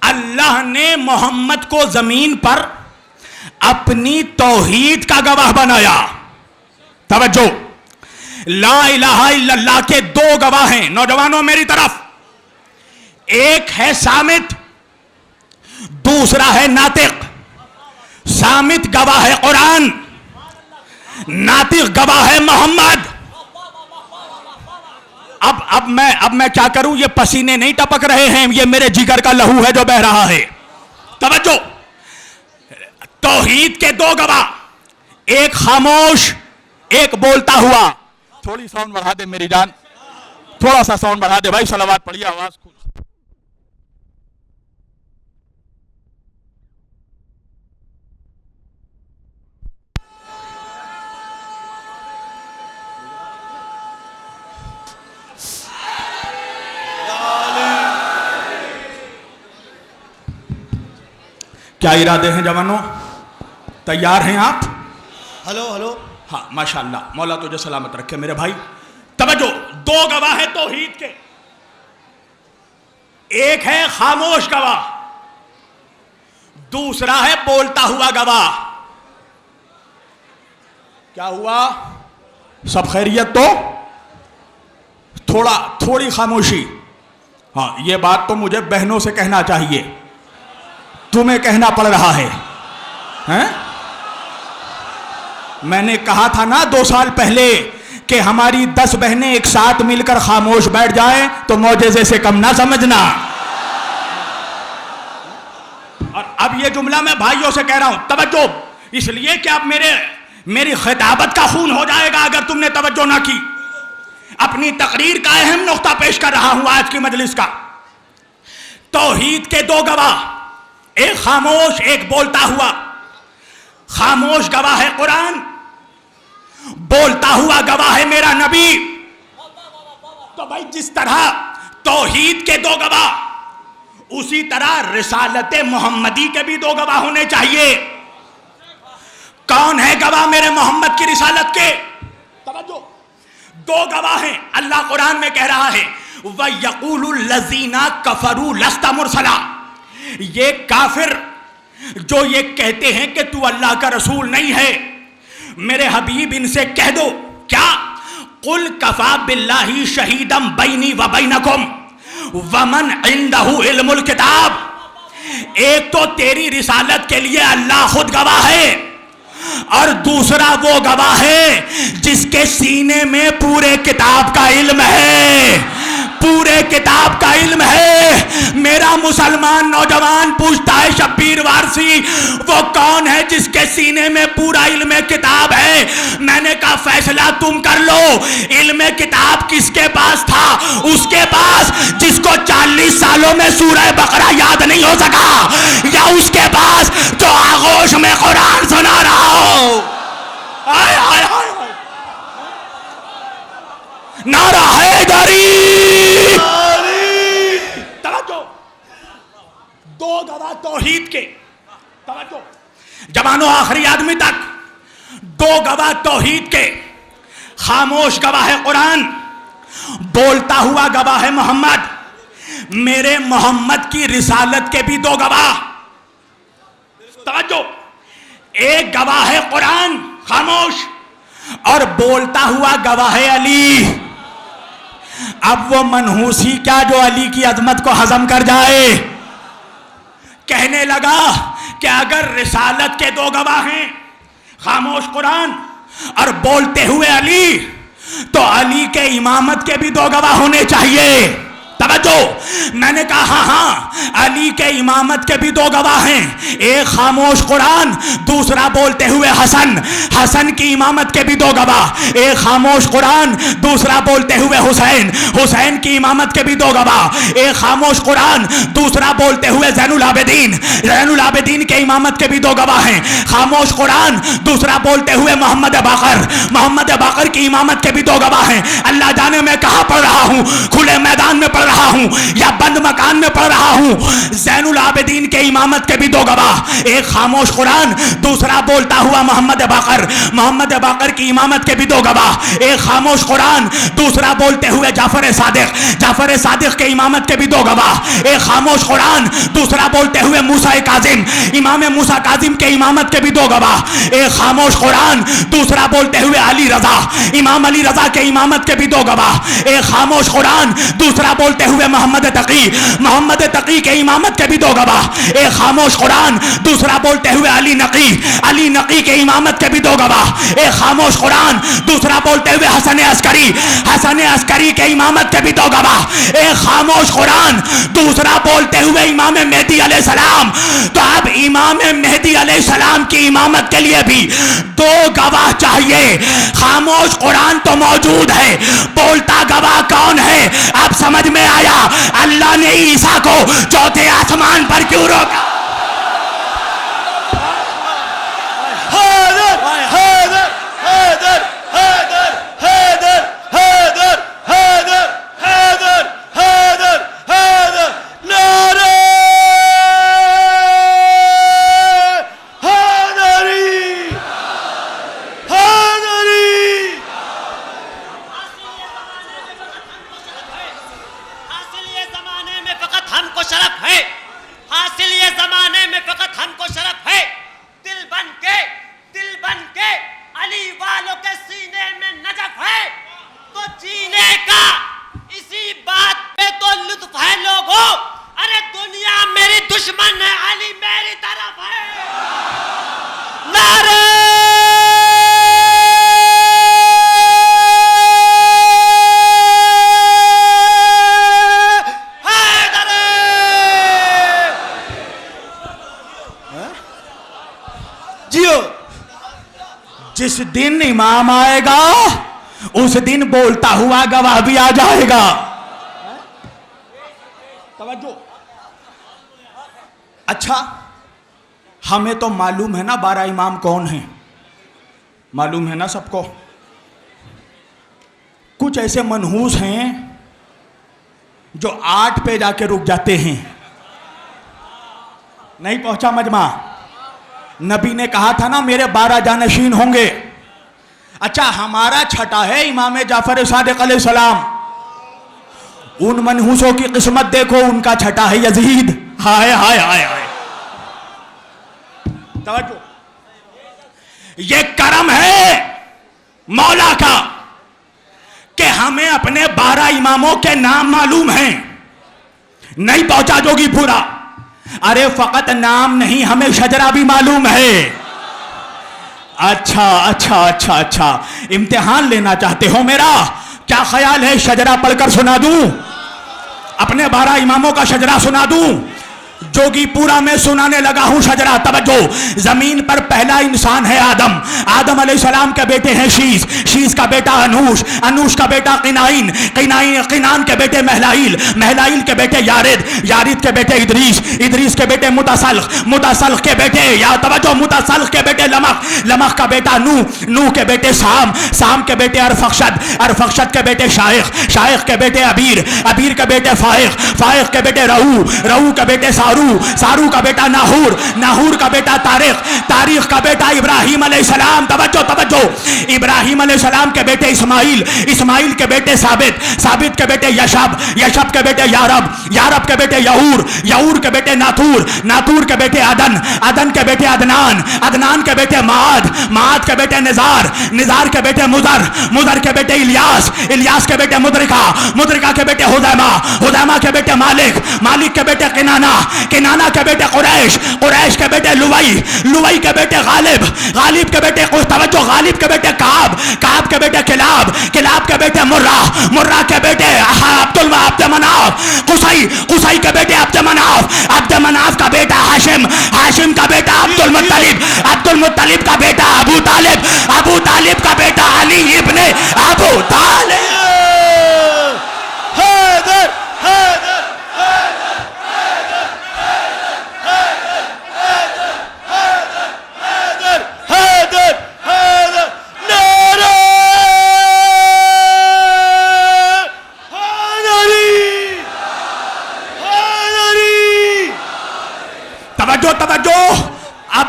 अल्लाह ने मोहम्मद को जमीन पर अपनी तौहीद का गवाह बनाया। तवज्जो, ला इलाहा इल्लल्लाह के दो गवाह हैं। नौजवानों मेरी तरफ, एक है सामित, दूसरा है नातिक। सामित गवाह है कुरान, नातिक गवाह है मोहम्मद। अब मैं क्या करूं? ये पसीने नहीं टपक रहे हैं, ये मेरे जिगर का लहू है जो बह रहा है। तवज्जो, तौहीद के दो गवाह, एक खामोश एक बोलता हुआ। थोड़ी साउंड बढ़ा दे मेरी जान, थोड़ा सा साउंड बढ़ा दे भाई, सलावत पढ़िए, आवाज खुल। क्या इरादे हैं जवानों? तैयार हैं आप? Hello hello. हाँ माशाअल्लाह, मौला तुझे सलामत रखे मेरे भाई। तवज्जो, दो गवाह है तौहीद के, एक है खामोश गवाह, दूसरा है बोलता हुआ गवाह। क्या हुआ? सब खैरियत? तो थोड़ी खामोशी। हाँ, ये बात तो मुझे बहनों से कहना चाहिए, तुम्हें कहना पड़ रहा है, हैं? मैंने कहा था ना 2 साल पहले कि हमारी 10 बहनें एक साथ मिलकर खामोश बैठ जाएं तो मौजेज़े से कम ना समझना। और अब ये जुमला मैं भाइयों से कह रहा हूं, तवज्जो, इसलिए कि अब मेरी खिताबत का खून हो जाएगा अगर तुमने तवज्जो ना की। अपनी तकरीर का अहम नुक्ता पेश कर रहा हूं आज की मजलिस का। तौहीद के दो गवाह, एक खामोश एक बोलता हुआ। खामोश गवाह है कुरान, बोलता हुआ गवाह है मेरा नबी। तो भाई जिस तरह तौहीद के दो गवाह, उसी तरह रिसालत मोहम्मदी के भी दो गवाह होने चाहिए। कौन है गवाह मेरे मोहम्मद की रिसालत के? तवज्जो, दो गवाह हैं। अल्लाह कुरान में कह रहा है व यक़ूलुल लज़ीना कफ़रू लस्ता मुरसला। ये काफिर जो ये कहते हैं कि तू अल्लाह का रसूल नहीं है, मेरे हबीब इनसे कह दो क्या, कुल कफा बिल्लाही शहीदम बैनी व बैनकुम वमन इंदहु इल्मुल किताब। एक तो तेरी रिसालत के लिए अल्लाह खुद गवाह है, और दूसरा वो गवाह है जिसके सीने में पूरे किताब का इल्म है, पूरे किताब का इल्म है। मेरा मुसलमान नौजवान पूछता है शब्बीर वारसी, वो कौन है जिसके सीने में पूरा इल्म किताब है? मैंने कहा फैसला तुम कर लो, इल्म किताब किसके पास था? उसके पास जिसको 40 सालों में सूरह बकरा याद नहीं हो सका, या उसके पास जो आगोश में कुरान सुना रहा हो? आय आय आय नारा हैदरी। तवज्जो, दो गवाह तौहीद के, तवज्जो, जवानों आखिरी आदमी तक दो गवाह तौहीद के। खामोश गवाह है कुरान, बोलता हुआ गवाह है मोहम्मद। मेरे मोहम्मद की रिसालत के भी दो गवाह। तवज्जो, एक गवाह है कुरान खामोश, और बोलता हुआ गवाह है अली। अब वो मनहूसी क्या जो अली की अजमत को हजम कर जाए। कहने लगा कि अगर रिसालत के दो गवाह हैं, खामोश कुरान और बोलते हुए अली, तो अली के इमामत के भी दो गवाह होने चाहिए। तवज्जो, मैंने कहा हाँ हाँ, अली के इमामत के भी दो गवाह हैं। एक खामोश कुरान, दूसरा बोलते हुए हसन। हसन की इमामत के भी दो गवाह, एक खामोश कुरान, दूसरा बोलते हुए हुसैन। हुसैन की इमामत के भी दो गवाह, एक खामोश कुरान, दूसरा बोलते हुए ज़ैनुल आबिदीन। ज़ैनुल आबिदीन के इमामत के भी दो गवाह हैं, खामोश कुरान, दूसरा बोलते हुए मोहम्मद बाकर। मोहम्मद बाकर की इमामत के भी दो गवाह हैं। अल्लाह जाने मैं कहाँ पढ़ रहा हूँ, खुले मैदान में पढ़ रहा हूं या बंद मकान में पढ़ रहा हूं। ज़ैनुल आबिदीन के इमामत के भी दो गवाह, एक खामोश कुरान, दूसरा बोलता हुआ मोहम्मद बाकर। मोहम्मद बाकर की इमामत के भी दो गवाह, एक खामोश कुरान, दूसरा बोलते हुए जाफर सादिक। जाफर सादिक के इमामत के भी दो गवाह, एक खामोश कुरान, दूसरा बोलते हुए मूसा काजिम। इमाम मूसा काजिम के इमामत के भी दो गवाह, एक खामोश कुरान, दूसरा बोलते हुए अली रजा। इमाम अली रजा के इमामत के भी दो गवाह, एक खामोश कुरान, दूसरा बोलते हुए मोहम्मद तकी। मोहम्मद तकी के इमामत के भी दो गवाह, एक खामोश कुरान, दूसरा बोलते हुए अली नकी। अली नकी के इमामत के भी दो गवाह, एक खामोश कुरान, दूसरा बोलते हुए हसन अस्करी। हसन अस्करी के इमामत के भी दो गवाह, एक खामोश कुरान, दूसरा बोलते हुए इमाम मेहदी अलैहिस्सलाम। तो अब इमाम मेहदी अलैहिस्सलाम की इमामत के लिए भी दो गवाह चाहिए। खामोश कुरान तो मौजूद है, बोलता गवाह कौन है? अब समझ में आया अल्लाह ने ईसा को चौथे आसमान पर क्यों रोका। हैदर हैदर हैदर हैदर हैदर हैदर हैदर हैदर हैदर हैदर नारे हैदरी हैदरी। हासिल ये जमाने में फकत हमको शरफ है, हासिल ये जमाने में फकत हमको शरफ है। दिल बन के अली वालों के सीने में नजफ है, तो जीने का इसी बात पे तो लुत्फ है लोगों। अरे दुनिया मेरी दुश्मन है, अली मेरी तरफ है। नारे जियो। जिस दिन इमाम आएगा उस दिन बोलता हुआ गवाह भी आ जाएगा। तवज्जो। अच्छा, हमें तो मालूम है ना 12 इमाम कौन है, मालूम है ना सबको। कुछ ऐसे मनहूस हैं जो 8 पे जाके रुक जाते हैं। नहीं पहुंचा मजमा। नबी ने कहा था ना मेरे 12 जानशीन होंगे। अच्छा, हमारा छठा है इमाम जाफर सादिक अलैहिस्सलाम। उन मनहूसों की किस्मत देखो, उनका छठा है यजीद। हाय हाय हाय हाय। तवज्जो, ये करम है मौला का कि हमें अपने 12 इमामों के नाम मालूम हैं। नहीं पहुंचा जोगी पूरा। अरे फकत नाम नहीं, हमें शजरा भी मालूम है। अच्छा अच्छा अच्छा अच्छा, इम्तिहान लेना चाहते हो मेरा? क्या ख्याल है शजरा पढ़कर सुना दूं? अपने 12 इमामों का शजरा सुना दूं? जोगी पूरा में सुनाने लगा हूं शजरा। तवज्जो, जमीन पर पहला इंसान है आदम। आदम अलैहिस्सलाम के बेटे हैं शीश। शीश का बेटा अनूश। अनूश का बेटा किनाइन। किनान के बेटे महलाइल। महलाइल के बेटे यारिद। यारिद के बेटे इदरीस। इदरीस के बेटे मुतासल्ख। मुतासल्ख के बेटे या तवज्जो, मुतासल्ख के बेटे लमक। लमक का बेटा नूह। नूह के बेटे साम। साम के बेटे अरफक्षद। अरफक्षद के बेटे शाइख। शाइख के बेटे अबीर। अबीर के बेटे फाइक। फाइक के बेटे रहू। रहू के बेटे सारू। सारू का बेटा नाहूर। नाहूर का बेटा तारिक। तारिक का बेटा इब्राहिम अलैहिस्सलाम। तवज्जो तवज्जो, इब्राहिम अलैहिस्सलाम के बेटे इस्माइल। इस्माइल के बेटे साबित। साबित के बेटे यशब। यशब के बेटे यारब। यारब के बेटे यहूर। यहूर के बेटे नाथूर। नाथूर के बेटे अदन। अदन के बेटे अदनान। अदनान के बेटे माद। माद के बेटे निजार। निजार के बेटे मुदर। मुदर के बेटे इलियास। इलियास के बेटे मुद्रिका। मुद्रिका के बेटे हुदैमा। हुदैमा के बेटे मालिक। मालिक के बेटे किनाना। किनाना के बेटे कुरैश। कुरैश के बेटे लुवई। लुवई के बेटे गालिब। गालिब के बेटे तवज्जो, गालिब के बेटे काब। काब के बेटे किलाब। किलाब के बेटे मुर्रा। मुर्रा के बेटे अब्द मनाफ। कुसई। कुसई के बेटे अब्द मनाफ। अब्द मनाफ का बेटा हाशिम। हाशिम का बेटा अब्दुल मुत्तलिब। अब्दुल मुत्तलिब का बेटा अबू तालिब। अबू तालिब का बेटा अली इब्ने अबू तालिब। हैदर हैदर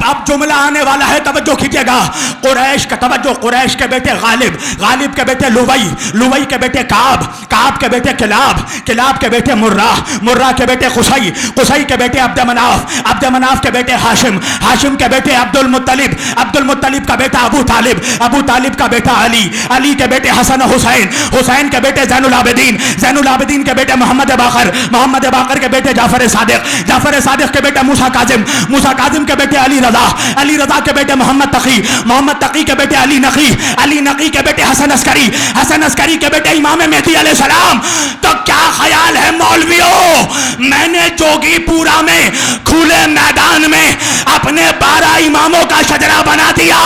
अब जुमला आने वाला है, तवज्जो कीजिएगा। कुरैश का तवज्जो, कुरैश के बेटे गालिब। गालिब के बेटे लुवई। लुवई के बेटे काब। काब के बेटे किलाब। किलाब के बेटे मुर्रा। मुर्रा के बेटे कुसई। कुसई के बेटे अब्द मनाफ। अब्द मनाफ के बेटे हाशिम। हाशिम के बेटे अब्दुल मुत्तलिब। अब्दुल मुत्तलिब का बेटा अबू तालिब। अबू तालिब का बेटा अली। अली के बेटे हसन हुसैन। हुसैन के बेटे ज़ैनुल आबिदीन। ज़ैनुल आबिदीन के बेटे मोहम्मद बाकर। मोहम्मद बाकर के बेटे जाफर सादिक। जाफर सादिक के बेटे मूसा काजिम। मूसा काजिम के बेटे अली रजा। अली रजा के बेटे मोहम्मद तकी। मोहम्मद तकी के बेटे अली नकी। अली नकी के बेटे हसन अस्करी। हसन अस्करी के बेटे इमाम मेहदी अलैहिस्सलाम। तो क्या ख्याल है मौलवियों, मैंने जोगीपुरा में खुले मैदान में अपने 12 इमामों का शजरा बना दिया।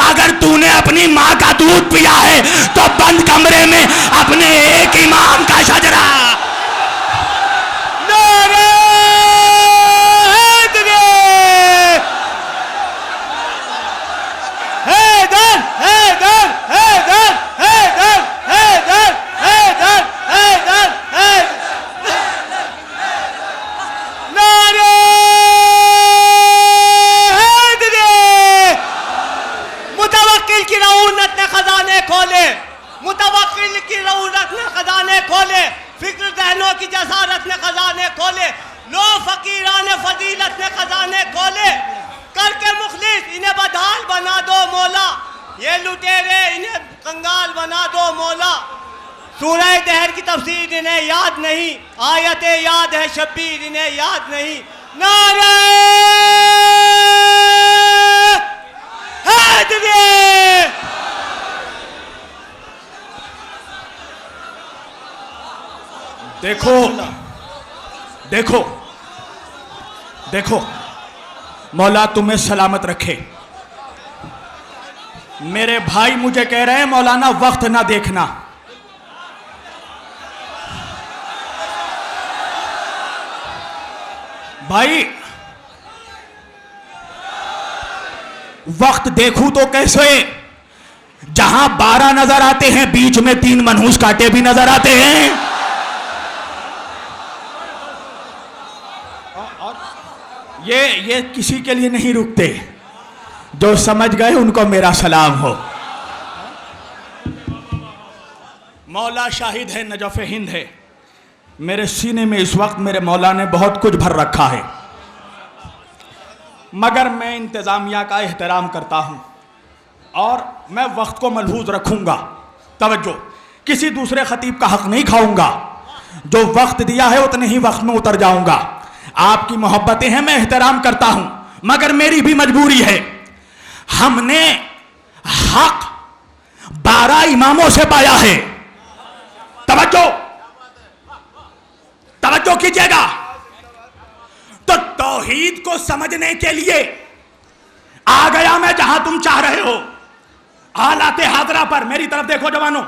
अगर तूने अपनी माँ का दूध पिया है तो बंद कमरे में अपने एक इमाम का शजरा। सूरह दहर की तफसीर इन्हें याद नहीं, आयतें याद है शब्बीर इन्हें याद नहीं। नारे हैदरी। देखो देखो देखो, मौला तुम्हें सलामत रखे। मेरे भाई मुझे कह रहे हैं मौलाना वक्त ना देखना। भाई वक्त देखूं तो कैसे, यहां 12 नजर आते हैं, बीच में 3 मनहूस कांटे भी नजर आते हैं। और ये किसी के लिए नहीं रुकते। जो समझ गए उनको मेरा सलाम हो। मौला शाहिद है, नजफ़ हिंद है, मेरे सीने में इस वक्त मेरे मौला ने बहुत कुछ भर रखा है, मगर मैं इंतज़ामिया का एहतराम करता हूँ और मैं वक्त को मलहूज रखूँगा। तवज्जो, किसी दूसरे खतीब का हक नहीं खाऊंगा। जो वक्त दिया है उतने ही वक्त में उतर जाऊँगा। आपकी मोहब्बतें हैं, मैं एहतराम करता हूँ, मगर मेरी भी मजबूरी है। हमने हक 12 इमामों से पाया है। तवज्जो तवज्जो कीजिएगा। तो तौहीद को समझने के लिए आ गया मैं जहां तुम चाह रहे हो, हालाते हाजरा पर। मेरी तरफ देखो जवानों,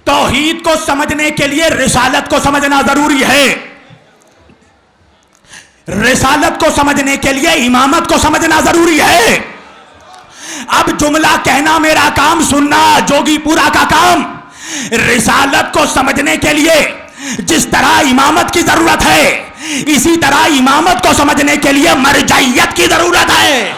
तौहीद को समझने के लिए रिसालत को समझना जरूरी है। रिसालत को समझने के लिए इमामत को समझना जरूरी है। अब जुमला कहना मेरा काम, सुनना जोगीपुरा का काम। रिसालत को समझने के लिए जिस तरह इमामत की जरूरत है, इसी तरह इमामत को समझने के लिए मरजइयत की जरूरत है।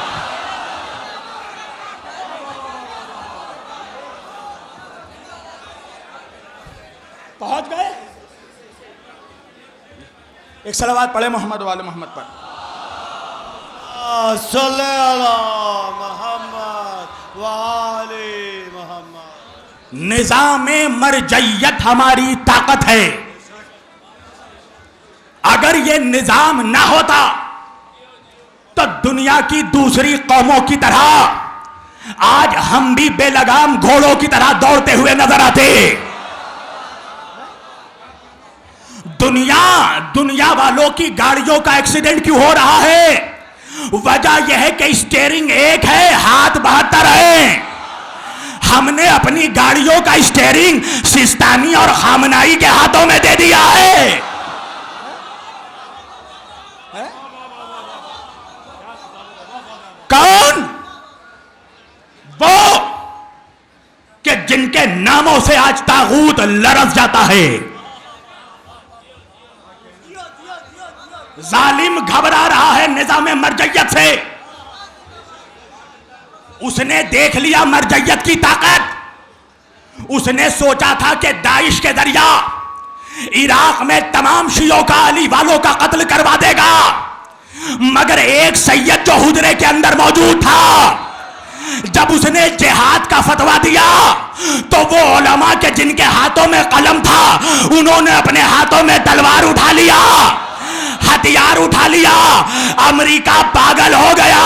पहुंच गए? एक सलावत पढ़े मोहम्मद वाले मोहम्मद पर। निज़ामे मरजइयत हमारी ताकत है। अगर ये निजाम ना होता तो दुनिया की दूसरी कौमों की तरह आज हम भी बेलगाम घोड़ों की तरह दौड़ते हुए नजर आते। दुनिया वालों की गाड़ियों का एक्सीडेंट क्यों हो रहा है? वजह यह है कि स्टीयरिंग एक है, हाथ 72 है। हमने अपनी गाड़ियों का स्टीयरिंग सिस्तानी और खामनाई के हाथों में दे दिया है। कौन? वो कि जिनके नामों से आज तागूत लरज़ जाता है। जालिम घबरा रहा है निज़ाम मरजइयत से। उसने देख लिया मरजइयत की ताकत। उसने सोचा था कि दाइश के जरिया इराक में तमाम शियों का, अली वालों का कत्ल करवा देगा, मगर एक सैयद जो हुजरे के अंदर मौजूद था, जब उसने जिहाद का फतवा दिया तो वो उलमा के जिनके हाथों में कलम था, उन्होंने अपने हाथों में तलवार उठा लिया, हथियार उठा लिया। अमेरिका पागल हो गया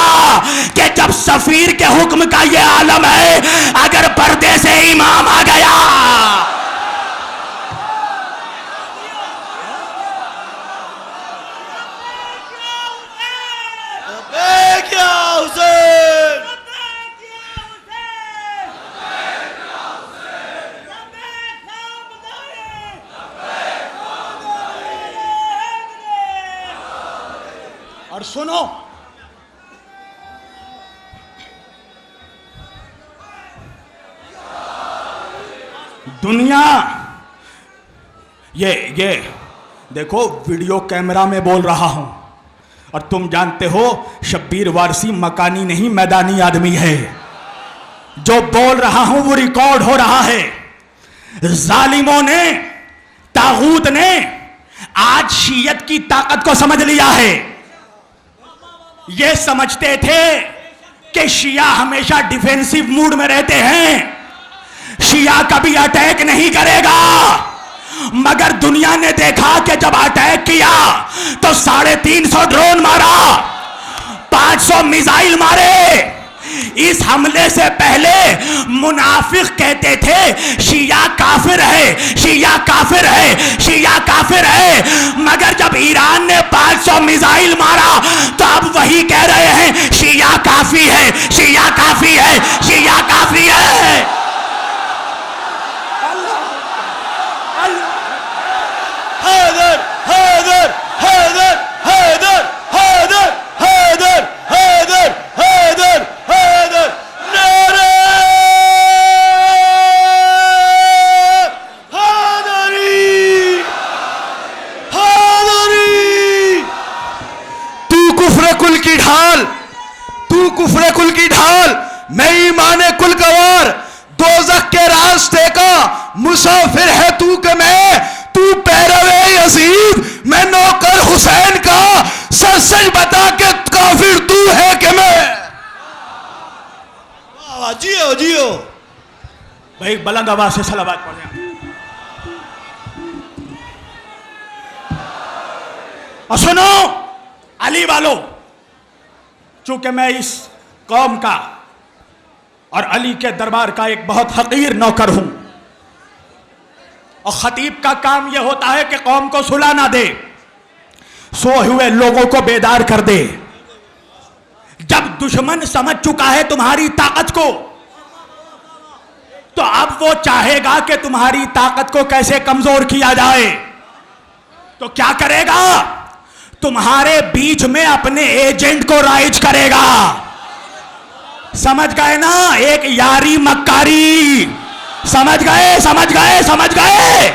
कि जब सफीर के हुक्म का ये आलम है, अगर पर्दे से इमाम आ गया। और सुनो, दुनिया ये देखो, वीडियो कैमरा में बोल रहा हूं और तुम जानते हो शब्बीर वारसी मकानी नहीं मैदानी आदमी है। जो बोल रहा हूं वो रिकॉर्ड हो रहा है। जालिमों ने, तागूत ने आज शीयत की ताकत को समझ लिया है। ये समझते थे कि शिया हमेशा डिफेंसिव मूड में रहते हैं, शिया कभी अटैक नहीं करेगा, मगर दुनिया ने देखा कि जब अटैक किया तो 350 ड्रोन मारा, 500 मिसाइल मारे। इस हमले से पहले मुनाफिक कहते थे शिया काफिर है, शिया काफिर है, शिया काफिर है, मगर जब ईरान ने 500 मिसाइल मारा तो अब वही कह रहे हैं शिया काफी है, शिया काफी है, शिया काफी है। हैदर हैदर हैदर हैदर हैदर हैदर हैदर हैदर हैदर नारे कुफ्र कुल की ढाल, मैं ईमान कुल गवार, दोज़ख के रास्ते का मुसाफिर है तू के मैं, तू पैरवे यजीद, मैं नौकर हुसैन का, सच सच बता के काफिर तू है कि मैं। वाह, जियो जियो भाई बुलंद आवाज से सलावत पढ़ें। और सुनो अली वालों, चूंकि मैं इस कौम का और अली के दरबार का एक बहुत हकीर नौकर हूं, और खतीब का काम यह होता है कि कौम को सुला ना दे, सोए हुए लोगों को बेदार कर दे। जब दुश्मन समझ चुका है तुम्हारी ताकत को, तो अब वो चाहेगा कि तुम्हारी ताकत को कैसे कमजोर किया जाए। तो क्या करेगा? तुम्हारे बीच में अपने एजेंट को राइज करेगा। समझ गए ना? एक यारी मक्कारी। समझ गए, समझ गए, समझ गए।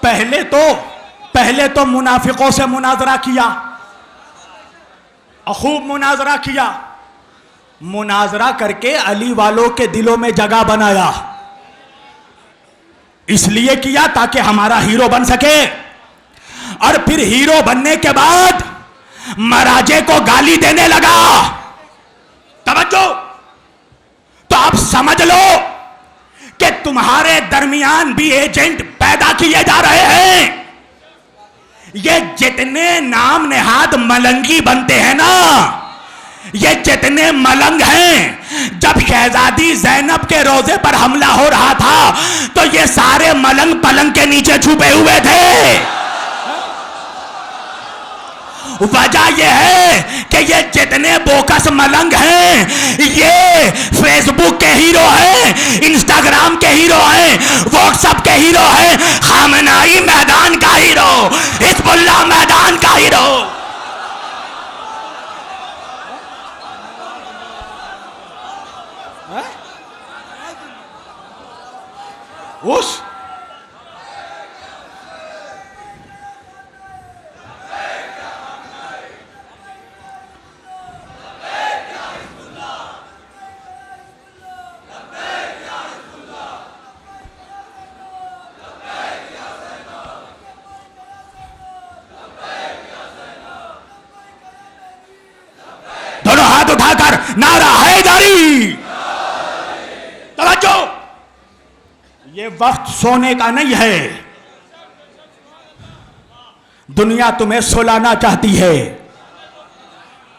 पहले तो मुनाफिकों से मुनाजरा किया और खूब मुनाजरा किया। मुनाजरा करके अली वालों के दिलों में जगह बनाया। इसलिए किया ताकि हमारा हीरो बन सके, और फिर हीरो बनने के बाद महाराजे को गाली देने लगा। तवज्जो। तो आप समझ लो कि तुम्हारे दरमियान भी एजेंट पैदा किए जा रहे हैं। ये जितने नाम नेहाद मलंगी बनते हैं ना, ये जितने मलंग हैं, जब शहजादी जैनब के रोजे पर हमला हो रहा था तो ये सारे मलंग पलंग के नीचे छुपे हुए थे। वजह यह है कि ये जितने बोकस मलंग हैं, ये फेसबुक के हीरो हैं, इंस्टाग्राम के हीरो हैं, व्हाट्सएप के हीरो हैं, खामनाई मैदान का हीरो, हिजबुल्लाह मैदान का हीरो। उस दोनों हाथ उठाकर नारा हैदरी। तवज्जो। ये वक्त सोने का नहीं है। दुनिया तुम्हें सुलाना चाहती है।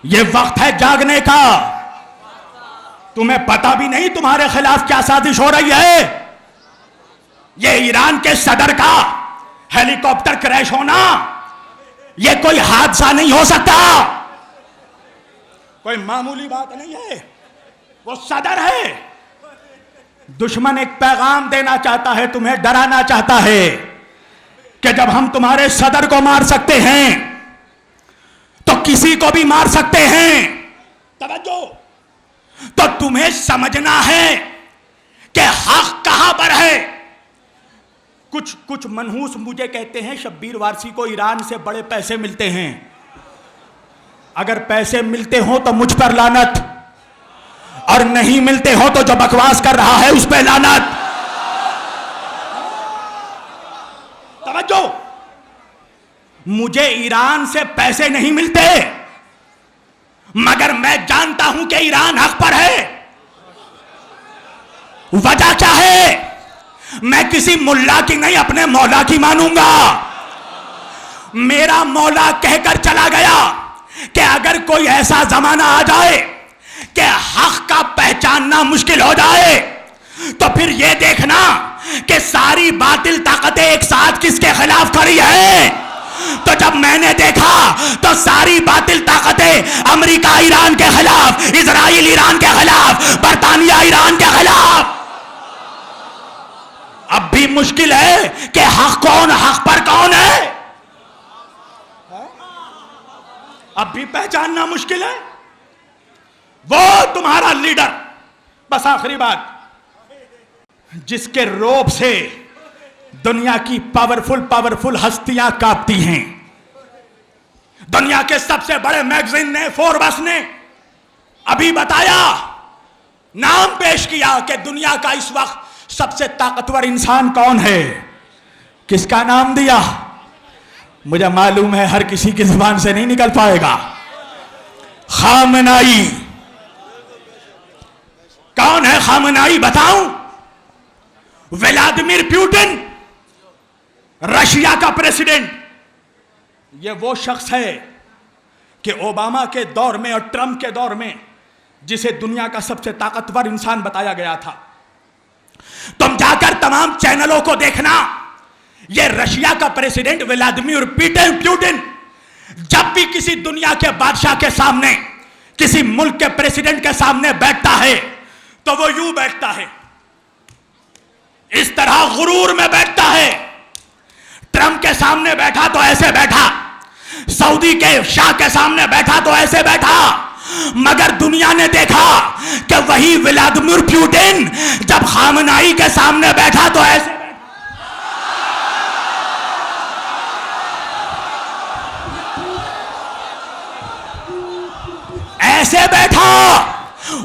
ये वक्त है जागने का। तुम्हें पता भी नहीं तुम्हारे खिलाफ क्या साजिश हो रही है। ये ईरान के सदर का हेलीकॉप्टर क्रैश होना, ये कोई हादसा नहीं हो सकता, कोई मामूली बात नहीं है। वो सदर है। दुश्मन एक पैगाम देना चाहता है, तुम्हें डराना चाहता है कि जब हम तुम्हारे सदर को मार सकते हैं तो किसी को भी मार सकते हैं। तवज्जो। तो तुम्हें समझना है कि हक कहां पर है। कुछ मनहूस मुझे कहते हैं शब्बीर वारसी को ईरान से बड़े पैसे मिलते हैं। अगर पैसे मिलते हो तो मुझ पर लानत, और नहीं मिलते हो तो जो बकवास कर रहा है उस पर लानत। तवज्जो। मुझे ईरान से पैसे नहीं मिलते, मगर मैं जानता हूं कि ईरान हक पर है। वजह क्या है? मैं किसी मुल्ला की नहीं, अपने मौला की मानूंगा। मेरा मौला कहकर चला गया कि अगर कोई ऐसा जमाना आ जाए कि हक का पहचानना मुश्किल हो जाए, तो फिर यह देखना कि सारी बातिल ताकतें एक साथ किसके खिलाफ खड़ी हैं। तो जब मैंने देखा तो सारी बातिल ताकतें अमेरिका ईरान के खिलाफ, इजराइल ईरान के खिलाफ, बरतानिया ईरान के खिलाफ। अब भी मुश्किल है कि हक पर कौन है, अब भी पहचानना मुश्किल है। वो तुम्हारा लीडर, बस आखिरी बात, जिसके रोब से दुनिया की पावरफुल हस्तियां कांपती हैं, दुनिया के सबसे बड़े मैगजीन ने, फोर्ब्स ने अभी बताया, नाम पेश किया कि दुनिया का इस वक्त सबसे ताकतवर इंसान कौन है। किसका नाम दिया? मुझे मालूम है हर किसी की जुबान से नहीं निकल पाएगा। खामनाई। कौन है खामनाई बताऊं? व्लादिमीर पुतिन, रशिया का प्रेसिडेंट। यह वो शख्स है कि ओबामा के दौर में और ट्रंप के दौर में जिसे दुनिया का सबसे ताकतवर इंसान बताया गया था। तुम जाकर तमाम चैनलों को देखना, यह रशिया का प्रेसिडेंट व्लादिमीर पुतिन जब भी किसी दुनिया के बादशाह के सामने, किसी मुल्क के प्रेसिडेंट के सामने बैठता है तो वो यूं बैठता है, इस तरह गुरूर में बैठता है। ट्रंप के सामने बैठा तो ऐसे बैठा, सऊदी के शाह के सामने बैठा तो ऐसे बैठा। मगर दुनिया ने देखा कि वही व्लादिमीर पुतिन जब खामनाई के सामने बैठा तो ऐसे बैठा। ऐसे बैठा।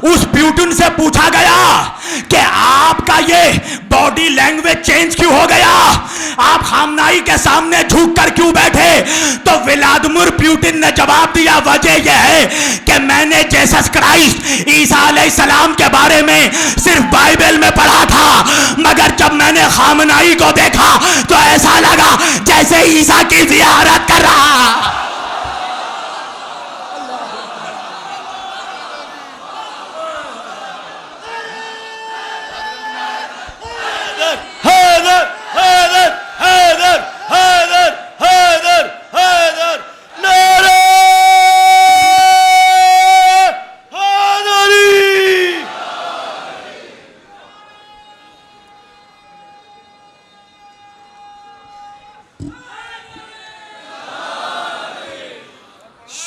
उस पुतिन से पूछा गया कि आपका ये बॉडी लैंग्वेज चेंज क्यों हो गया, आप खामनाई के सामने झुक कर क्यों बैठे? तो व्लादिमीर पुतिन ने जवाब दिया, वजह यह है कि मैंने जीसस क्राइस्ट, ईसा अलैहिस्सलाम के बारे में सिर्फ बाइबल में पढ़ा था, मगर जब मैंने खामनाई को देखा तो ऐसा लगा जैसे ईसा की जियारत कर रहा।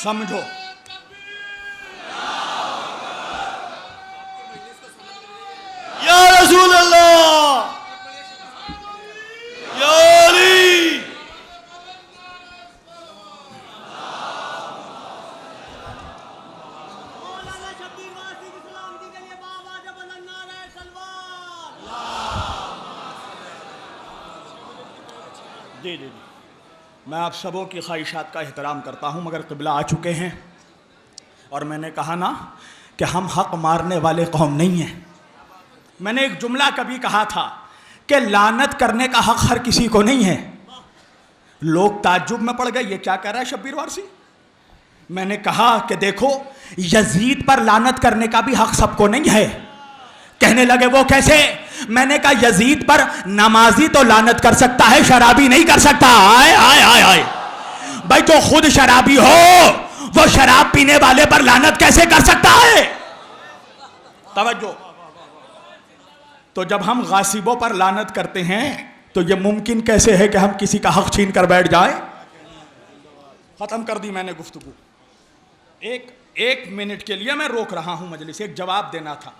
समझो, या रसूल अल्लाह, या अली। जी जी जी, मैं आप सबों की ख्वाहिशात का एहतराम करता हूँ, मगर क़िबला आ चुके हैं। और मैंने कहा ना कि हम हक़ मारने वाले कौम नहीं हैं। मैंने एक जुमला कभी कहा था कि लानत करने का हक़ हर किसी को नहीं है। लोग ताज्जुब में पड़ गए, ये क्या कह रहा है शब्बीर वारसी। मैंने कहा कि देखो, यजीद पर लानत करने का भी हक़ सबको नहीं है। कहने लगे वो कैसे? मैंने कहा यजीद पर नमाजी तो लानत कर सकता है, शराबी नहीं कर सकता। आए आए आए आए भाई, जो खुद शराबी हो वो शराब पीने वाले पर लानत कैसे कर सकता है? तवज्जो। तो जब हम गासिबों पर लानत करते हैं तो यह मुमकिन कैसे है कि हम किसी का हक छीन कर बैठ जाए? खत्म कर दी मैंने गुफ्तगू। एक मिनट के लिए मैं रोक रहा हूं मजलिस, एक जवाब देना था।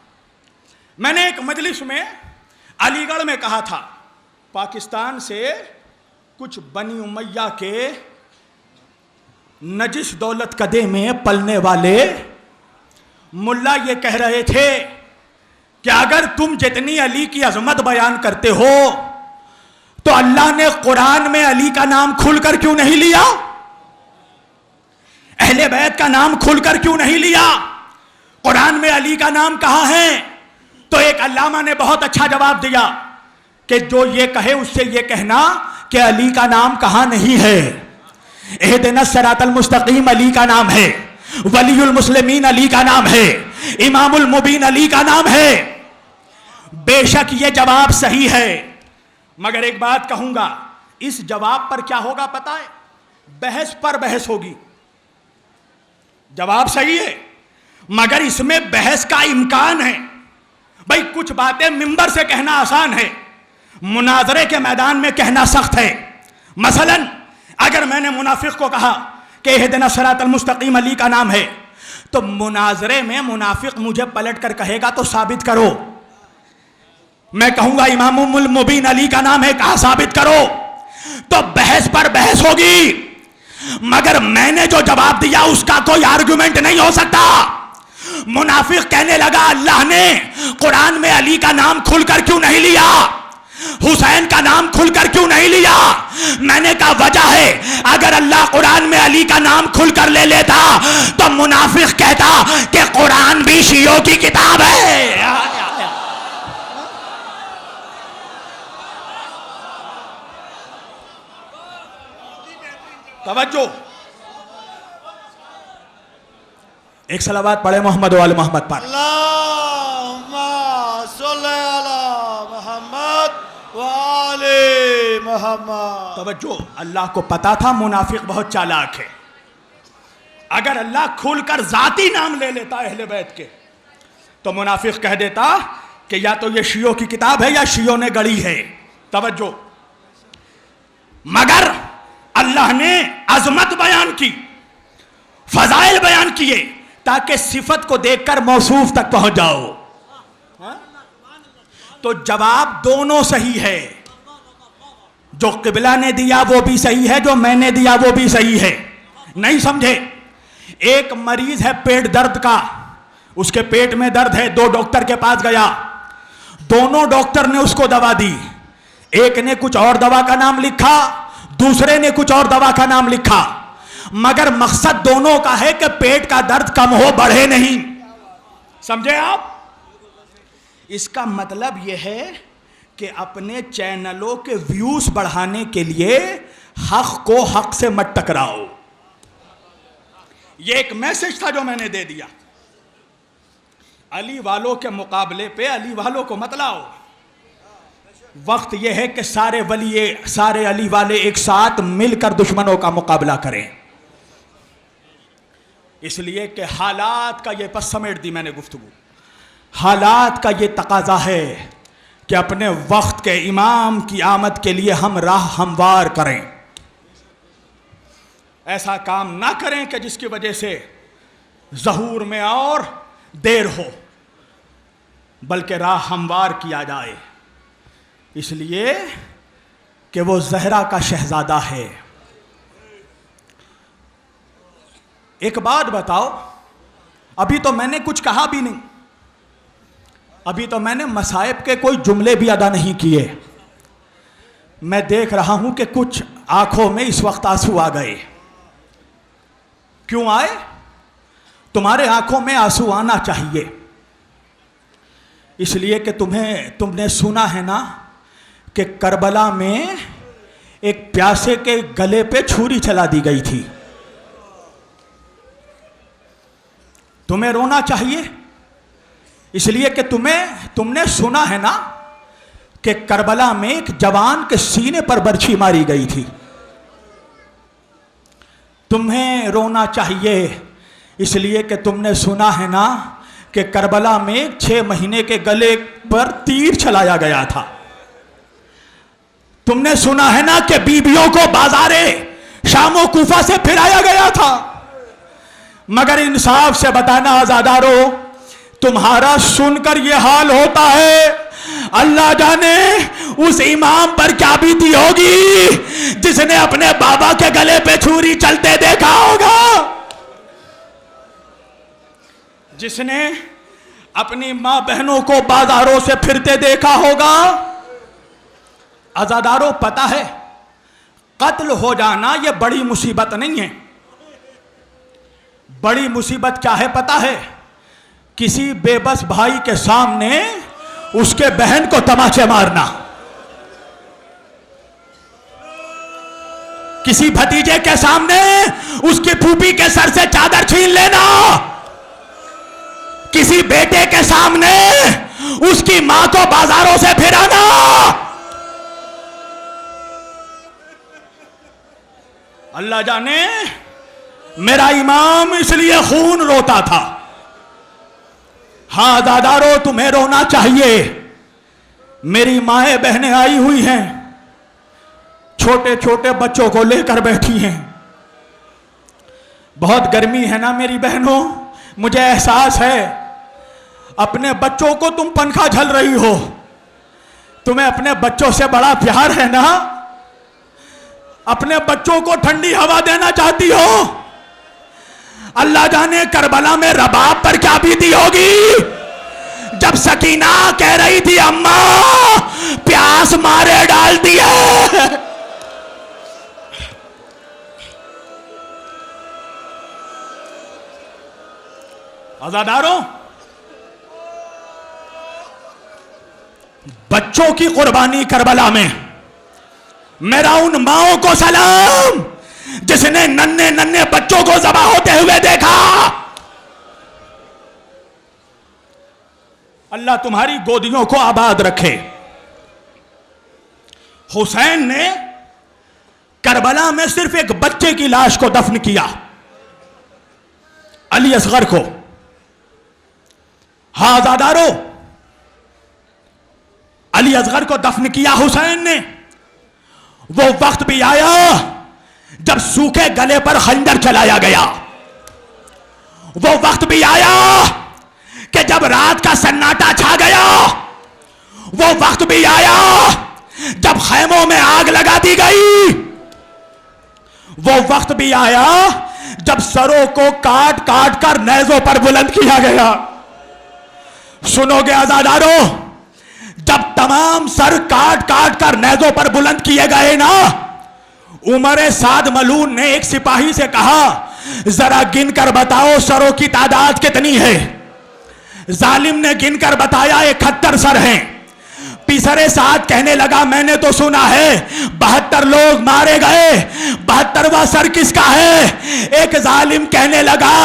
मैंने एक मजलिस में अलीगढ़ में कहा था, पाकिस्तान से कुछ बनी उमैया के नजिस दौलत कदे में पलने वाले मुल्ला ये कह रहे थे कि अगर तुम जितनी अली की अजमत बयान करते हो तो अल्लाह ने कुरान में अली का नाम खुलकर क्यों नहीं लिया? अहले बैत का नाम खुलकर क्यों नहीं लिया? कुरान में अली का नाम कहां है? तो एक अल्लामा ने बहुत अच्छा जवाब दिया कि जो ये कहे उससे ये कहना कि अली का नाम कहां नहीं है। इहदिना सिरातल मुस्तकीम अली का नाम है, वलीउल मुस्लिमीन अली का नाम है, इमामुल मुबीन अली का नाम है। बेशक ये जवाब सही है, मगर एक बात कहूंगा, इस जवाब पर क्या होगा पता है? बहस पर बहस होगी। जवाब सही है मगर इसमें बहस का इम्कान है। भाई कुछ बातें मिंबर से कहना आसान है, मुनाजरे के मैदान में कहना सख्त है। मसलन अगर मैंने मुनाफिक को कहा कि इहदिना सिरातल मुस्तकीम अली का नाम है, तो मुनाजरे में मुनाफिक मुझे पलट कर कहेगा तो साबित करो। मैं कहूंगा इमामुल मुबीन अली का नाम है, कहा साबित करो। तो बहस पर बहस होगी। मगर मैंने जो जवाब दिया उसका कोई आर्गुमेंट नहीं हो सकता। मुनाफिक कहने लगा अल्लाह ने कुरान में अली का नाम खुलकर क्यों नहीं लिया, हुसैन का नाम खुलकर क्यों नहीं लिया। मैंने कहा वजह है, अगर अल्लाह कुरान में अली का नाम खुलकर ले लेता तो मुनाफिक कहता कि कुरान भी शियों की किताब है। तवज्जो, एक सलावत पढ़े मोहम्मद वाले मोहम्मद पर। अल्लाहुम्मा सल्ली अला मोहम्मद व आले मोहम्मद। तवज्जो, अल्लाह को पता था मुनाफिक बहुत चालाक है। अगर अल्लाह खुलकर जाती नाम ले लेता अहले बैत के तो मुनाफिक कह देता कि या तो ये शियों की किताब है या शियों ने गढ़ी है। तवज्जो, मगर अल्लाह ने अजमत बयान की, फजाइल बयान किए ताकि सिफत को देखकर मौसूफ तक पहुंच जाओ। तो जवाब दोनों सही है, जो किबला ने दिया वो भी सही है, जो मैंने दिया वो भी सही है। नहीं समझे? एक मरीज है पेट दर्द का, उसके पेट में दर्द है, दो डॉक्टर के पास गया, दोनों डॉक्टर ने उसको दवा दी। एक ने कुछ और दवा का नाम लिखा, दूसरे ने कुछ और दवा का नाम लिखा, मगर मकसद दोनों का है कि पेट का दर्द कम हो, बढ़े नहीं। समझे आप? इसका मतलब यह है कि अपने चैनलों के व्यूज बढ़ाने के लिए हक को हक से मत टकराओ। यह एक मैसेज था जो मैंने दे दिया। अली वालों के मुकाबले पे अली वालों को मत लाओ। वक्त यह है कि सारे वली, सारे अली वाले एक साथ मिलकर दुश्मनों का मुकाबला करें। इसलिए कि हालात का ये बस समेट दी मैंने गुफ्तगू, हालात का ये तकाजा है कि अपने वक्त के इमाम की आमद के लिए हम राह हमवार करें। ऐसा काम ना करें कि जिसकी वजह से ज़हूर में और देर हो, बल्कि राह हमवार किया जाए। इसलिए कि वो ज़हरा का शहजादा है। एक बात बताओ, अभी तो मैंने कुछ कहा भी नहीं, अभी तो मैंने मसाइब के कोई जुमले भी अदा नहीं किए। मैं देख रहा हूं कि कुछ आंखों में इस वक्त आंसू आ गए। क्यों आए? तुम्हारे आंखों में आंसू आना चाहिए, इसलिए कि तुमने सुना है ना कि करबला में एक प्यासे के गले पे छुरी चला दी गई थी। तुम्हें रोना चाहिए, इसलिए कि तुमने सुना है ना कि करबला में एक जवान के सीने पर बर्छी मारी गई थी। तुम्हें रोना चाहिए, इसलिए कि तुमने सुना है ना कि करबला में 6 महीने के गले पर तीर चलाया गया था। तुमने सुना है ना कि बीबियों को बाजारे शामो कूफा से फिराया गया था। मगर इंसाफ से बताना आजादारो, तुम्हारा सुनकर यह हाल होता है, अल्लाह जाने उस इमाम पर क्या बीती होगी जिसने अपने बाबा के गले पे छुरी चलते देखा होगा, जिसने अपनी मां बहनों को बाजारों से फिरते देखा होगा। आजादारों, पता है कत्ल हो जाना यह बड़ी मुसीबत नहीं है। बड़ी मुसीबत क्या है पता है? किसी बेबस भाई के सामने उसके बहन को तमाचे मारना, किसी भतीजे के सामने उसकी फूफी के सर से चादर छीन लेना, किसी बेटे के सामने उसकी मां को बाजारों से फिराना। अल्लाह जाने मेरा इमाम इसलिए खून रोता था। हाँ दादारो, तुम्हें रोना चाहिए। मेरी माएं बहनें आई हुई हैं, छोटे छोटे बच्चों को लेकर बैठी हैं। बहुत गर्मी है ना मेरी बहनों, मुझे एहसास है। अपने बच्चों को तुम पंखा झल रही हो, तुम्हें अपने बच्चों से बड़ा प्यार है ना। अपने बच्चों को ठंडी हवा देना चाहती हो। अल्लाह जाने करबला में रबाब पर क्या बीती होगी जब सकीना कह रही थी अम्मा प्यास मारे डाल दिया। आजादारों, बच्चों की कुर्बानी करबला में मेरा उन माओं को सलाम जिसने नन्हे नन्हे बच्चों को ज़बा होते हुए देखा। अल्लाह तुम्हारी गोदियों को आबाद रखे। हुसैन ने करबला में सिर्फ एक बच्चे की लाश को दफन किया, अली असगर को। हाँ आजादारो, अली असगर को दफन किया हुसैन ने। वो वक्त भी आया जब सूखे गले पर खंजर चलाया गया। वो वक्त भी आया कि जब रात का सन्नाटा छा गया। वो वक्त भी आया जब खैमों में आग लगा दी गई। वो वक्त भी आया जब सरों को काट काट कर नेज़ों पर बुलंद किया गया। सुनोगे आजादारो, जब तमाम सर काट काट कर नेज़ों पर बुलंद किए गए ना, उमर साद मलून ने एक सिपाही से कहा जरा गिनकर बताओ सरों की तादाद कितनी है। जालिम ने गिनकर बताया 71 सर हैं। तीसरे साथ कहने लगा मैंने तो सुना है 72 लोग मारे गए, 72वां सर किसका है। एक जालिम कहने लगा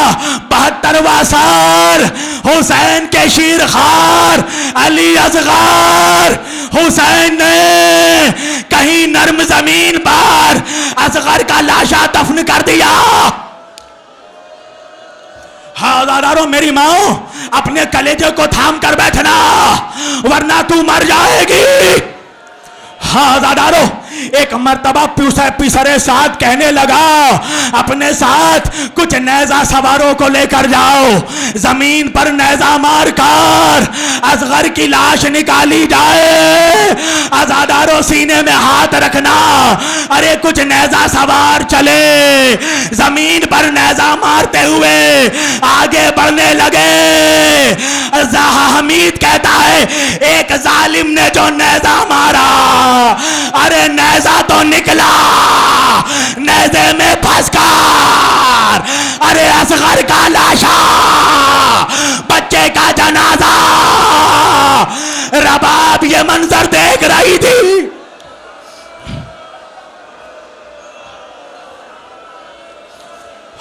72वां सर हुसैन के शीरखार अली असगर। हुसैन ने कहीं नर्म जमीन पर असगर का लाशा दफन कर दिया। हजारों मेरी माओ, अपने कलेजे को थाम कर बैठना वरना तू मर जाएगी। हजारों, एक मर्तबा पिसरे साथ कहने लगा अपने साथ कुछ नेजा सवारों को लेकर जाओ, जमीन पर नेजा मार कर असगर की लाश निकाली जाए। आजादारों सीने में हाथ रखना, अरे कुछ नेजा सवार चले, जमीन पर नेजा मारते हुए आगे बढ़ने लगे। ज़ाहा हमीद कहता है एक जालिम ने जो नेजा मारा, अरे नेजा तो निकला, नेजे में फंसकर अरे असगर का लाशा, बच्चे का जनाजा। रबाब ये मंजर देख रही थी।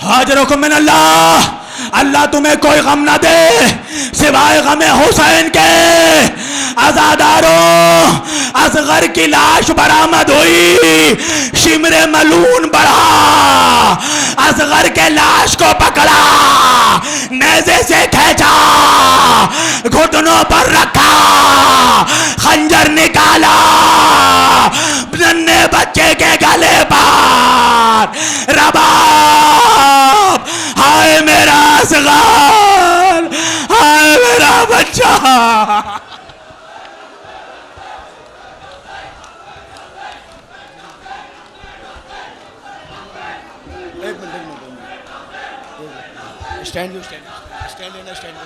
हाजरुकुम मिन अल्लाह, अल्लाह तुम्हें कोई गम ना दे सिवाय गमे हुसैन के। आजादारों, असगर की लाश बरामद हुई, शिमरे मलून बढ़ा, असगर के लाश को पकड़ा, नेज़े से खींचा, घुटनों पर रखा, खंजर निकाला, नन्हे बच्चे के गले पर। रबाब, हाय मेरा असगर, हाय मेरा बच्चा। Stand stand stand stand